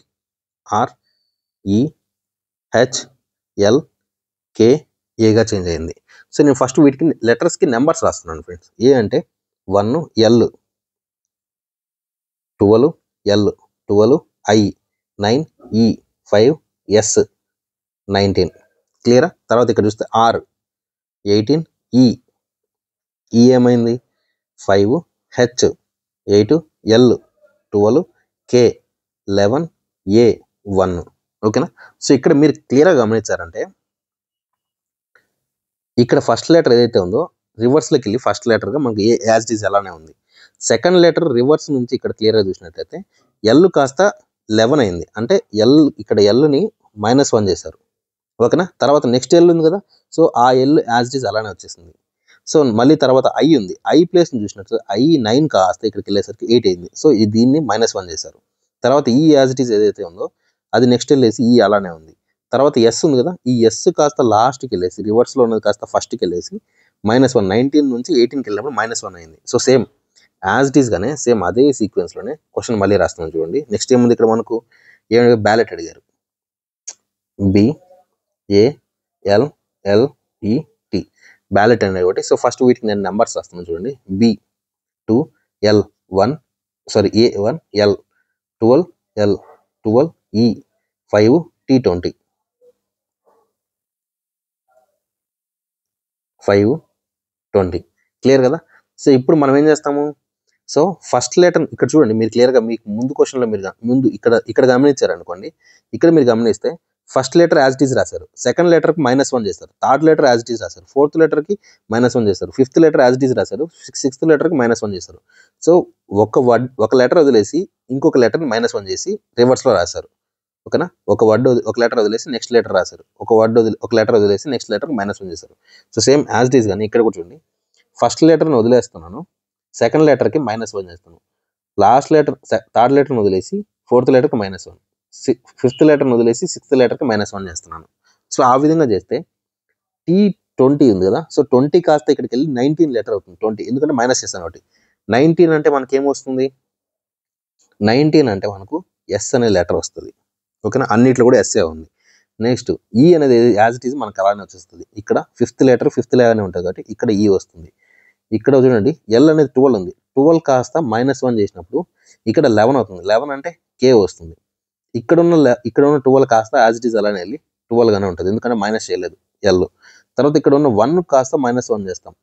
REHLKAగా చేంజ్ అయింది. సో నేను ఫస్ట్ వీటికి లెటర్స్కి నెంబర్స్ రాస్తున్నాను ఫ్రెండ్స్. ఏ అంటే 1 L 12 L 12 I 9 E 5 S 19 క్లియరా. తర్వాత ఇక్కడ చూస్తే R 18 E ఏమైంది 5 H 8 L 12 K 11 A 1 ఓకేనా. సో ఇక్కడ మీరు క్లియర్గా గమనించారంటే ఇక్కడ ఫస్ట్ లెటర్ ఏదైతే ఉందో రివర్స్లోకి వెళ్ళి ఫస్ట్ లెటర్గా మనకి యాజ్ ఇట్ ఈజ్ అలానే ఉంది. సెకండ్ లెటర్ రివర్స్ నుంచి ఇక్కడ క్లియర్గా చూసినట్లయితే ఎల్ కాస్త 11 అయింది. అంటే ఇక్కడ ఎల్ని -1 చేశారు ఓకేనా. తర్వాత నెక్స్ట్ ఎల్ ఉంది కదా. సో ఆ ఎల్ యాజ్ ఇట్ ఈజ్ అలానే వచ్చేసింది. సో మళ్ళీ తర్వాత ఐ ఉంది. ఐ ప్లేస్ని చూసినట్టు ఐ 9 కాస్త ఇక్కడికి వెళ్ళేసరికి 8 అయింది. సో దీన్ని -1 చేశారు. తర్వాత ఈ యాజ్ ఇట్ ఈజ్ ఏదైతే ఉందో అది నెక్స్ట్ వెళ్ళేసి ఈ అలానే ఉంది. తర్వాత ఎస్ ఉంది కదా. ఈ ఎస్ కాస్త లాస్ట్కి వెళ్ళేసి రివర్స్లో ఉన్నది కాస్త ఫస్ట్కి వెళ్ళేసి -1 19 నుంచి 18కి వెళ్ళినప్పుడు -1 అయింది. So same as it is గానే సేమ్ అదే సీక్వెన్స్లోనే క్వశ్చన్ మళ్ళీ రాస్తున్నాం చూడండి. నెక్స్ట్ ఏముంది ఇక్కడ మనకు ఏమైనా బ్యాలెట్ అడిగారు BALLET బ్యాలెట్ అనేది ఒకటి. సో ఫస్ట్ వీటికి నేను నెంబర్స్ రాస్తున్నాను చూడండి. B2 L1 A1 L 12 L 12 E 5 T20 520 clear కదా. సో ఇప్పుడు మనం ఏం చేస్తాము. సో ఫస్ట్ లెటర్ ఇక్కడ చూడండి మీరు క్లియర్గా మీకు ముందు క్వశ్చన్లో మీరు ముందు ఇక్కడ గమనించారు అనుకోండి. ఇక్కడ మీరు గమనిస్తే first letter as it is రాశారు. సెకండ్ లెటర్కి -1 చేస్తారు. Third letter as it is రాశారు. ఫోర్త్ లెటర్కి -1 చేస్తారు. Fifth letter as it is రాశారు. సిక్స్త్ లెటర్కి -1 చేస్తారు. సో ఒక లెటర్ వదిలేసి ఇంకొక లెటర్ని -1 చేసి రివర్స్లో రాశారు ఓకేనా. ఒక లెటర్ వదిలేసి నెక్స్ట్ లెటర్ రాశారు. ఒక లెటర్ వదిలేసి నెక్స్ట్ లెటర్కి -1 చేశారు. So same as it is కానీ ఇక్కడ కూడా చూడండి. ఫస్ట్ లెటర్ని వదిలేస్తున్నాను. సెకండ్ లెటర్కి -1 చేస్తాను. లాస్ట్ లెటర్ థర్డ్ లెటర్ని వదిలేసి ఫోర్త్ లెటర్కి -1, ఫిఫ్త్ లెటర్ని వదిలేసి సిక్స్త్ లెటర్కి -1 చేస్తున్నాను. సో ఆ విధంగా చేస్తే T20 ఉంది కదా. సో 20 కాస్త ఇక్కడికి వెళ్ళి 19 లెటర్ అవుతుంది. 20 ఎందుకంటే మైనస్ చేస్తాను కాబట్టి. 19 అంటే మనకి ఏమొస్తుంది 19 అంటే మనకు ఎస్ అనే లెటర్ వస్తుంది ఓకేనా. అన్నిట్లో కూడా ఎస్ఏ ఉంది. నెక్స్ట్ ఈ అనేది యాజ్ ఇట్ ఈజ్ మనకు అలానే వచ్చేస్తుంది. ఇక్కడ ఫిఫ్త్ లెటర్ లాగానే ఉంటుంది కాబట్టి ఇక్కడ ఈ వస్తుంది. ఇక్కడ చూడండి ఎల్ అనేది 12 ఉంది. 12 కాస్త -1 చేసినప్పుడు ఇక్కడ 11 అవుతుంది. 11 అంటే కే వస్తుంది. ఇక్కడ ఉన్న 12 కాస్త యాజ్ ఇట్ ఈజ్ అలానే వెళ్ళి 12 గానే ఉంటుంది ఎందుకంటే మైనస్ చేయలేదు ఎల్. తర్వాత ఇక్కడ ఉన్న 1 కాస్త -1 చేస్తాం.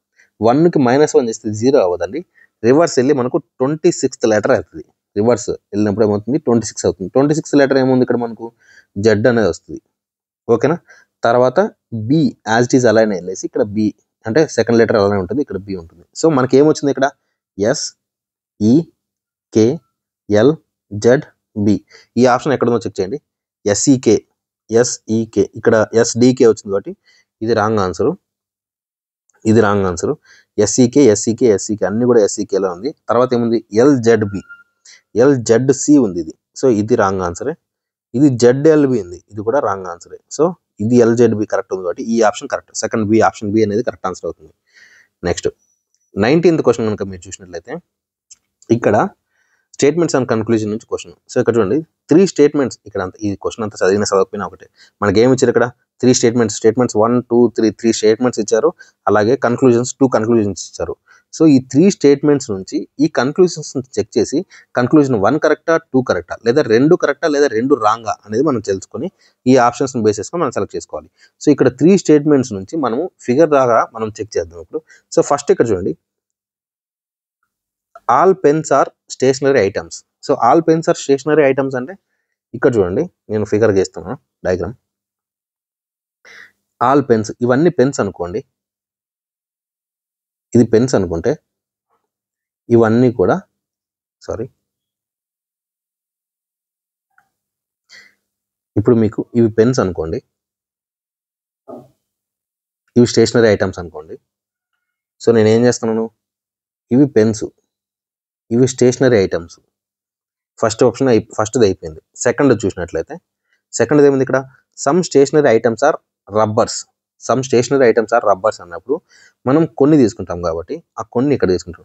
1కి -1 చేస్తే 0 అవ్వదండి. రివర్స్ వెళ్ళి మనకు 26th లెటర్ అవుతుంది. రివర్స్ వెళ్ళినప్పుడు ఏమవుతుంది 26 అవుతుంది. 26th లెటర్ ఏముంది ఇక్కడ మనకు జెడ్ అనేది వస్తుంది ఓకేనా. తర్వాత బి యాజ్ ఇట్ ఈజ్ అలానే వెళ్ళేసి ఇక్కడ బి అంటే సెకండ్ లెటర్ అలానే ఉంటుంది, ఇక్కడ బి ఉంటుంది. సో మనకి ఏమొచ్చింది ఇక్కడ SEKLZB. ఈ ఆప్షన్ ఎక్కడుందో చెక్ చేయండి. SEK ఇక్కడ SDK వచ్చింది కాబట్టి ఇది రాంగ్ ఆన్సరు. SEK అన్ని కూడా SEKలో ఉంది. తర్వాత ఏముంది LZC ఉంది ఇది. సో ఇది రాంగ్ ఆన్సరే. ఇది ZLB ఉంది, ఇది కూడా రాంగ్ ఆన్సరే. సో ఇది LZB కరెక్ట్ ఉంది కాబట్టి ఈ option correct. Second B, option B అనేది కరెక్ట్ ఆన్సర్ అవుతుంది. నెక్స్ట్ 19th క్వశ్చన్ కనుక మీరు చూసినట్లయితే ఇక్కడ స్టేట్మెంట్స్ అండ్ కన్క్లూజన్ నుంచి క్వశ్చన్. సో ఇక్కడ చూడండి 3 స్టేట్మెంట్స్. ఇక్కడ ఈ క్వశ్చన్ అంతా చదవకపోయినా ఒకటే. మనకి ఏమి ఇచ్చారు ఇక్కడ 3 స్టేట్మెంట్స్ 1, 2, 3 స్టేట్మెంట్స్ ఇచ్చారు. అలాగే 2 కన్క్లూజన్స్ ఇచ్చారు. సో ఈ 3 స్టేట్మెంట్స్ నుంచి ఈ కన్క్లూజన్స్ చెక్ చేసి కన్క్లూజన్ 1 కరెక్టా, 2 కరెక్టా, లేదా 2 కరెక్టా, లేదా 2 రాంగా అనేది మనం తెలుసుకొని ఈ ఆప్షన్స్ని బేస్ చేసుకొని మనం సెలెక్ట్ చేసుకోవాలి. సో ఇక్కడ 3 స్టేట్మెంట్స్ నుంచి మనము ఫిగర్ ద్వారా మనం చెక్ చేద్దాం ఇప్పుడు. సో ఫస్ట్ ఇక్కడ చూడండి, all pens are stationery items. So all pens are stationery items అంటే ఇక్కడ చూడండి, నేను ఫిగర్ గీస్తున్నాను డయాగ్రామ్. ఆల్ పెన్స్, ఇవన్నీ పెన్స్ అనుకోండి, ఇది పెన్స్ అనుకుంటే ఇవన్నీ కూడా ఇప్పుడు మీకు ఇవి పెన్స్ అనుకోండి, ఇవి స్టేషనరీ ఐటమ్స్ అనుకోండి. సో నేను ఏం చేస్తున్నాను, ఇవి పెన్స్, ఇవి స్టేషనరీ ఐటమ్స్. ఫస్ట్ ఆప్షన్ ఫస్ట్ది అయిపోయింది. సెకండ్ చూసినట్లయితే సెకండ్ది ఏముంది ఇక్కడ, some stationery items are rubbers. అన్నప్పుడు మనం కొన్ని తీసుకుంటాం కాబట్టి ఆ కొన్ని ఇక్కడ తీసుకుంటాం.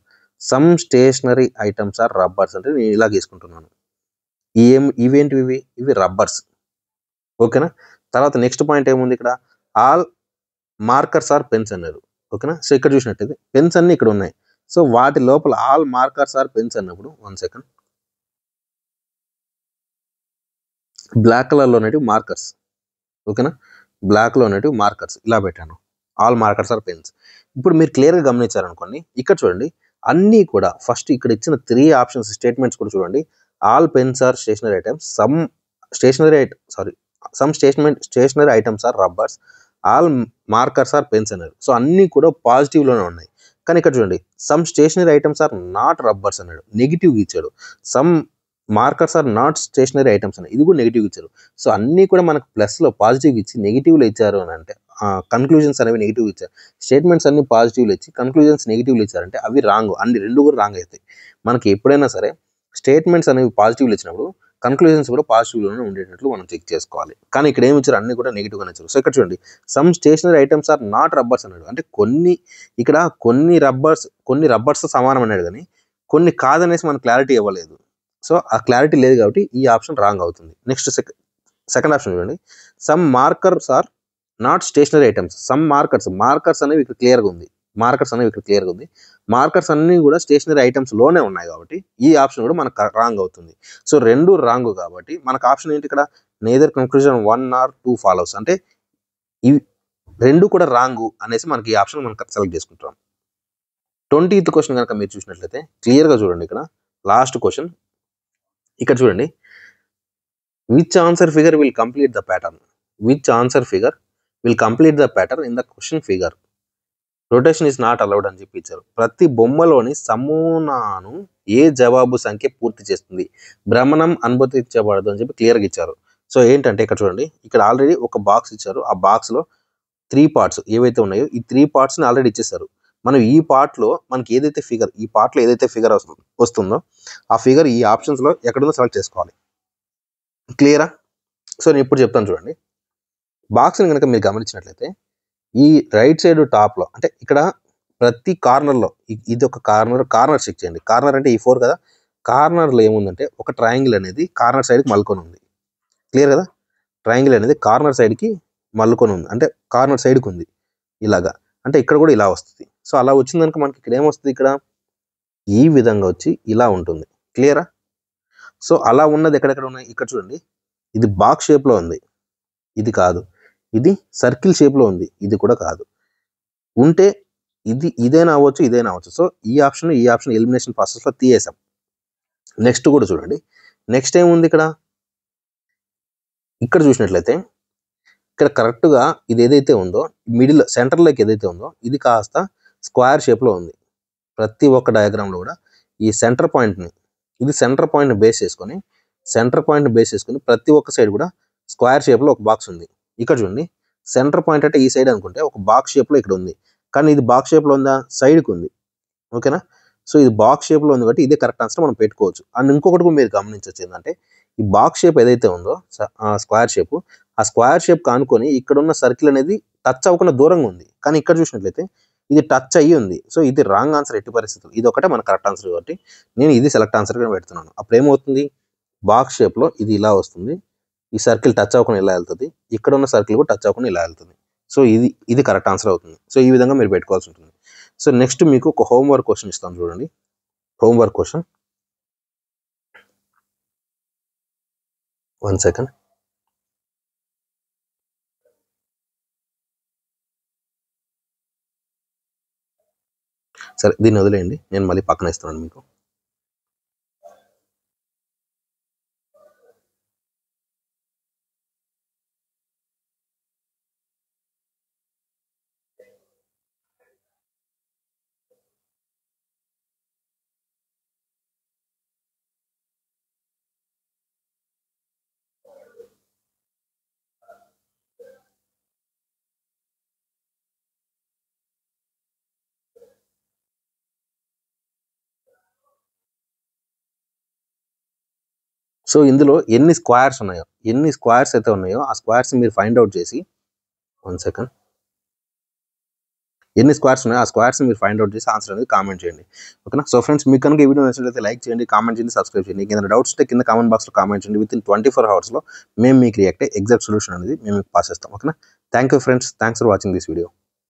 Some stationery items are rubbers అంటే నేను ఇలా తీసుకుంటున్నాను. ఇవేంటివి, ఇవి రబ్బర్స్. ఓకేనా. తర్వాత నెక్స్ట్ పాయింట్ ఏముంది ఇక్కడ, ఆల్ మార్కర్స్ ఆర్ పెన్స్ అన్నారు. ఓకేనా. సో ఇక్కడ చూసినట్టయితే పెన్స్ అన్ని ఇక్కడ ఉన్నాయి. సో వాటి లోపల ఆల్ మార్కర్స్ ఆర్ పెన్స్ అన్నప్పుడు 1 సెకండ్, బ్లాక్ కలర్లో అనేటివి మార్కర్స్. ఓకేనా. బ్లాక్లో అనేటివి మార్కర్స్ ఇలా పెట్టాను. All markers are pens. ఇప్పుడు మీరు క్లియర్గా గమనించారనుకోండి, ఇక్కడ చూడండి అన్నీ కూడా ఫస్ట్ ఇక్కడ ఇచ్చిన 3 ఆప్షన్స్ స్టేట్మెంట్స్ కూడా చూడండి. All pens are stationery items, some stationery items are rubbers, all markers are pens అన్నారు. సో అన్నీ కూడా పాజిటివ్లోనే ఉన్నాయి. కానీ ఇక్కడ చూడండి, some stationery items are not rubbers అన్నాడు, నెగిటివ్ ఇచ్చాడు. Some markers are not stationery items అని ఇది కూడా నెగిటివ్ ఇచ్చారు. సో అన్నీ కూడా మనకు ప్లస్లో పాజిటివ్ ఇచ్చి నెగిటివ్లో ఇచ్చారు అని అంటే కన్క్లూజన్స్ అనేవి నెగిటివ్ ఇచ్చారు. స్టేట్మెంట్స్ అన్ని పాజిటివ్లు ఇచ్చి కన్క్లూజన్స్ నెగిటివ్లు ఇచ్చారంటే అవి రాంగ్. రెండు కూడా రాంగ్ అవుతాయి. మనకి ఎప్పుడైనా సరే స్టేట్మెంట్స్ అనేవి పాజిటివ్లు ఇచ్చినప్పుడు కన్క్లూజన్స్ కూడా పాజిటివ్లోనే ఉండేటట్లు మనం చెక్ చేసుకోవాలి. కానీ ఇక్కడ ఏమి ఇచ్చారు, అన్ని కూడా నెగిటివ్గానే ఇచ్చారు. సో ఇక్కడ చూడండి, some stationery items are not rubbers అన్నాడు. అంటే కొన్ని రబ్బర్స్ సమానం అన్నాడు, కానీ కొన్ని కాదనేసి మనకు క్లారిటీ ఇవ్వలేదు. సో ఆ క్లారిటీ లేదు కాబట్టి ఈ ఆప్షన్ రాంగ్ అవుతుంది. నెక్స్ట్ సెకండ్ ఆప్షన్ చూడండి, some markers are not stationery items. Some markers అనేవి ఇక్కడ క్లియర్గా ఉంది. మార్కర్స్ అన్ని కూడా స్టేషనరీ ఐటమ్స్ లోనే ఉన్నాయి కాబట్టి ఈ ఆప్షన్ కూడా మనకు రాంగ్ అవుతుంది. సో 2 రాంగ్ కాబట్టి మనకు ఆప్షన్ ఏంటి ఇక్కడ, నేదర్ కన్క్లూజన్ 1 or 2 ఫాలోస్. అంటే ఇవి 2 కూడా రాంగ్ అనేసి మనకి ఈ ఆప్షన్ మనం సెలెక్ట్ చేసుకుంటాం. 20th క్వశ్చన్ కనుక మీరు చూసినట్లయితే క్లియర్గా చూడండి, ఇక్కడ లాస్ట్ క్వశ్చన్. ఇక్కడ చూడండి, which answer figure will complete the pattern in the question figure. Rotation is not allowed అని చెప్పి ఇచ్చారు. ప్రతి బొమ్మలోని సమూనాను ఏ జవాబు సంఖ్య పూర్తి చేస్తుంది, భ్రమణం అనుమతించబడదు అని చెప్పి క్లియర్గా ఇచ్చారు. సో ఏంటంటే ఇక్కడ చూడండి, ఇక్కడ ఆల్రెడీ ఒక బాక్స్ ఇచ్చారు. ఆ బాక్స్లో 3 పార్ట్స్ ఏవైతే ఉన్నాయో ఈ 3 పార్ట్స్ని ఆల్రెడీ ఇచ్చేసారు. మనం ఈ పార్ట్లో మనకి ఏదైతే ఫిగర్ వస్తుందో ఆ ఫిగర్ ఈ ఆప్షన్స్లో ఎక్కడుందో సెలెక్ట్ చేసుకోవాలి. క్లియరా. సో నేను ఇప్పుడు చెప్తాను చూడండి. బాక్స్ని కనుక మీరు గమనించినట్లయితే ఈ రైట్ సైడ్ టాప్లో, అంటే ఇక్కడ ప్రతి కార్నర్లో, ఇది ఒక కార్నర్ చెక్ చేయండి. కార్నర్ అంటే ఈ 4 కదా. కార్నర్లో ఏముందంటే ఒక ట్రయాంగిల్ అనేది కార్నర్ సైడ్కి మలుకొని ఉంది. క్లియర్ కదా. ట్రయాంగిల్ అనేది కార్నర్ సైడ్కి మలుకొని ఉంది, అంటే కార్నర్ సైడ్కి ఉంది ఇలాగా. అంటే ఇక్కడ కూడా ఇలా వస్తుంది. సో అలా వచ్చిందనుక మనకి ఇక్కడ ఏమొస్తుంది, ఇక్కడ ఈ విధంగా వచ్చి ఇలా ఉంటుంది. క్లియరా. సో అలా ఉన్నది ఎక్కడెక్కడ ఉన్నాయి, ఇక్కడ చూడండి. ఇది బాక్స్ షేప్లో ఉంది, ఇది కాదు. ఇది సర్కిల్ షేప్లో ఉంది, ఇది కూడా కాదు. ఉంటే ఇదైనా అవ్వచ్చు. సో ఈ ఆప్షన్ ఎలిమినేషన్ ప్రాసెస్లో తీయేసాం. నెక్స్ట్ కూడా చూడండి. నెక్స్ట్ ఏముంది ఇక్కడ చూసినట్లయితే ఇక్కడ కరెక్ట్‌గా ఇది ఏదైతే ఉందో మిడిల్ సెంటర్‌లోకి ఏదైతే ఉందో ఇది కాస్త స్క్వేర్ షేప్‌లో ఉంది. ప్రతి ఒక్క డయాగ్రామ్‌లో కూడా ఈ సెంటర్ పాయింట్‌ని బేస్ చేసుకొని ప్రతి ఒక్క సైడ్ కూడా స్క్వేర్ షేప్‌లో ఒక బాక్స్ ఉంది. ఇక్కడ చూడండి, సెంటర్ పాయింట్ అంటే ఈ సైడ్ అనుకుంటే ఒక బాక్స్ షేప్‌లో ఇక్కడ ఉంది. కానీ ఇది బాక్స్ షేప్‌లో ఉందా? సైడ్‌కి ఉంది. ఓకేనా? సో ఇది బాక్స్ షేప్‌లో ఉంది కాబట్టి ఇదే కరెక్ట్ ఆన్సర్ మనం పెట్టుకోవచ్చు. అండ్ ఇంకొకటి కూడా మీరు గమనించొచ్చు ఏంటంటే ఈ బాక్స్ షేప్ ఏదైతే ఉందో స్క్వేర్ షేప్, ఆ స్క్వేర్ షేప్ కానుకొని ఇక్కడ ఉన్న సర్కిల్ అనేది టచ్ అవ్వకుండా దూరంగా ఉంది. కానీ ఇక్కడ చూసినట్లయితే ఇది టచ్ అయ్యి ఉంది. సో ఇది రాంగ్ ఆన్సర్ ఎట్టి పరిస్థితుల్లో. ఇది ఒకటే మన కరెక్ట్ ఆన్సర్ కాబట్టి నేను ఇది సెలెక్ట్ ఆన్సర్‌గా పెడుతున్నాను. అప్పుడు ఏమవుతుంది? బాక్స్ షేప్‌లో ఇది ఇలా వస్తుంది. ఈ సర్కిల్ టచ్ అవ్వకుండా ఇలా వెళ్తుంది. ఇక్కడ ఉన్న సర్కిల్ కూడా టచ్ అవ్వకుండా ఇలా వెళ్తుంది. సో ఇది కరెక్ట్ ఆన్సర్ అవుతుంది. సో ఈ విధంగా మీరు పెట్టుకోవాల్సి ఉంటుంది. సో నెక్స్ట్ మీకు ఒక హోంవర్క్ క్వశ్చన్ ఇస్తాను చూడండి. Homework question. 1 సెకండ్. సరే దీన్ని వదిలేయండి. నేను మళ్ళీ పక్కన ఇస్తున్నాను మీకు. సో ఇందులో ఎన్ని స్క్వేర్స్ అయితే ఉన్నాయో ఆ స్క్వేర్స్ మీరు ఫైండ్ అవుట్ చేసి 1 సెకండ్. ఎన్ని స్క్వేర్స్ ఉన్నాయో ఆ స్క్వేర్స్ మీరు ఫైండ్ అవుట్ చేసి ఆన్సర్ అనేది కామెంట్ చేయండి. ఓకేనా? సో ఫ్రెండ్స్ మీకు కనుక ఈ వీడియో నచ్చినట్లయితే లైక్ చేయండి, కామెంట్ చేయండి, సబ్స్క్రైబ్ చేయండి. ఏదైనా డౌట్స్ ఉంటే కింద కామెంట్ బాక్స్లో కామెంట్ చేయండి. విత్ ఇన్ 24 hours మేము మీకు రియాక్ట్ ఎగ్జాక్ట్ సొల్యూషన్ అనేది మేము మీకు పాస్ చేస్తాం. ఓకేనా? Thank you friends. Thanks for watching this video.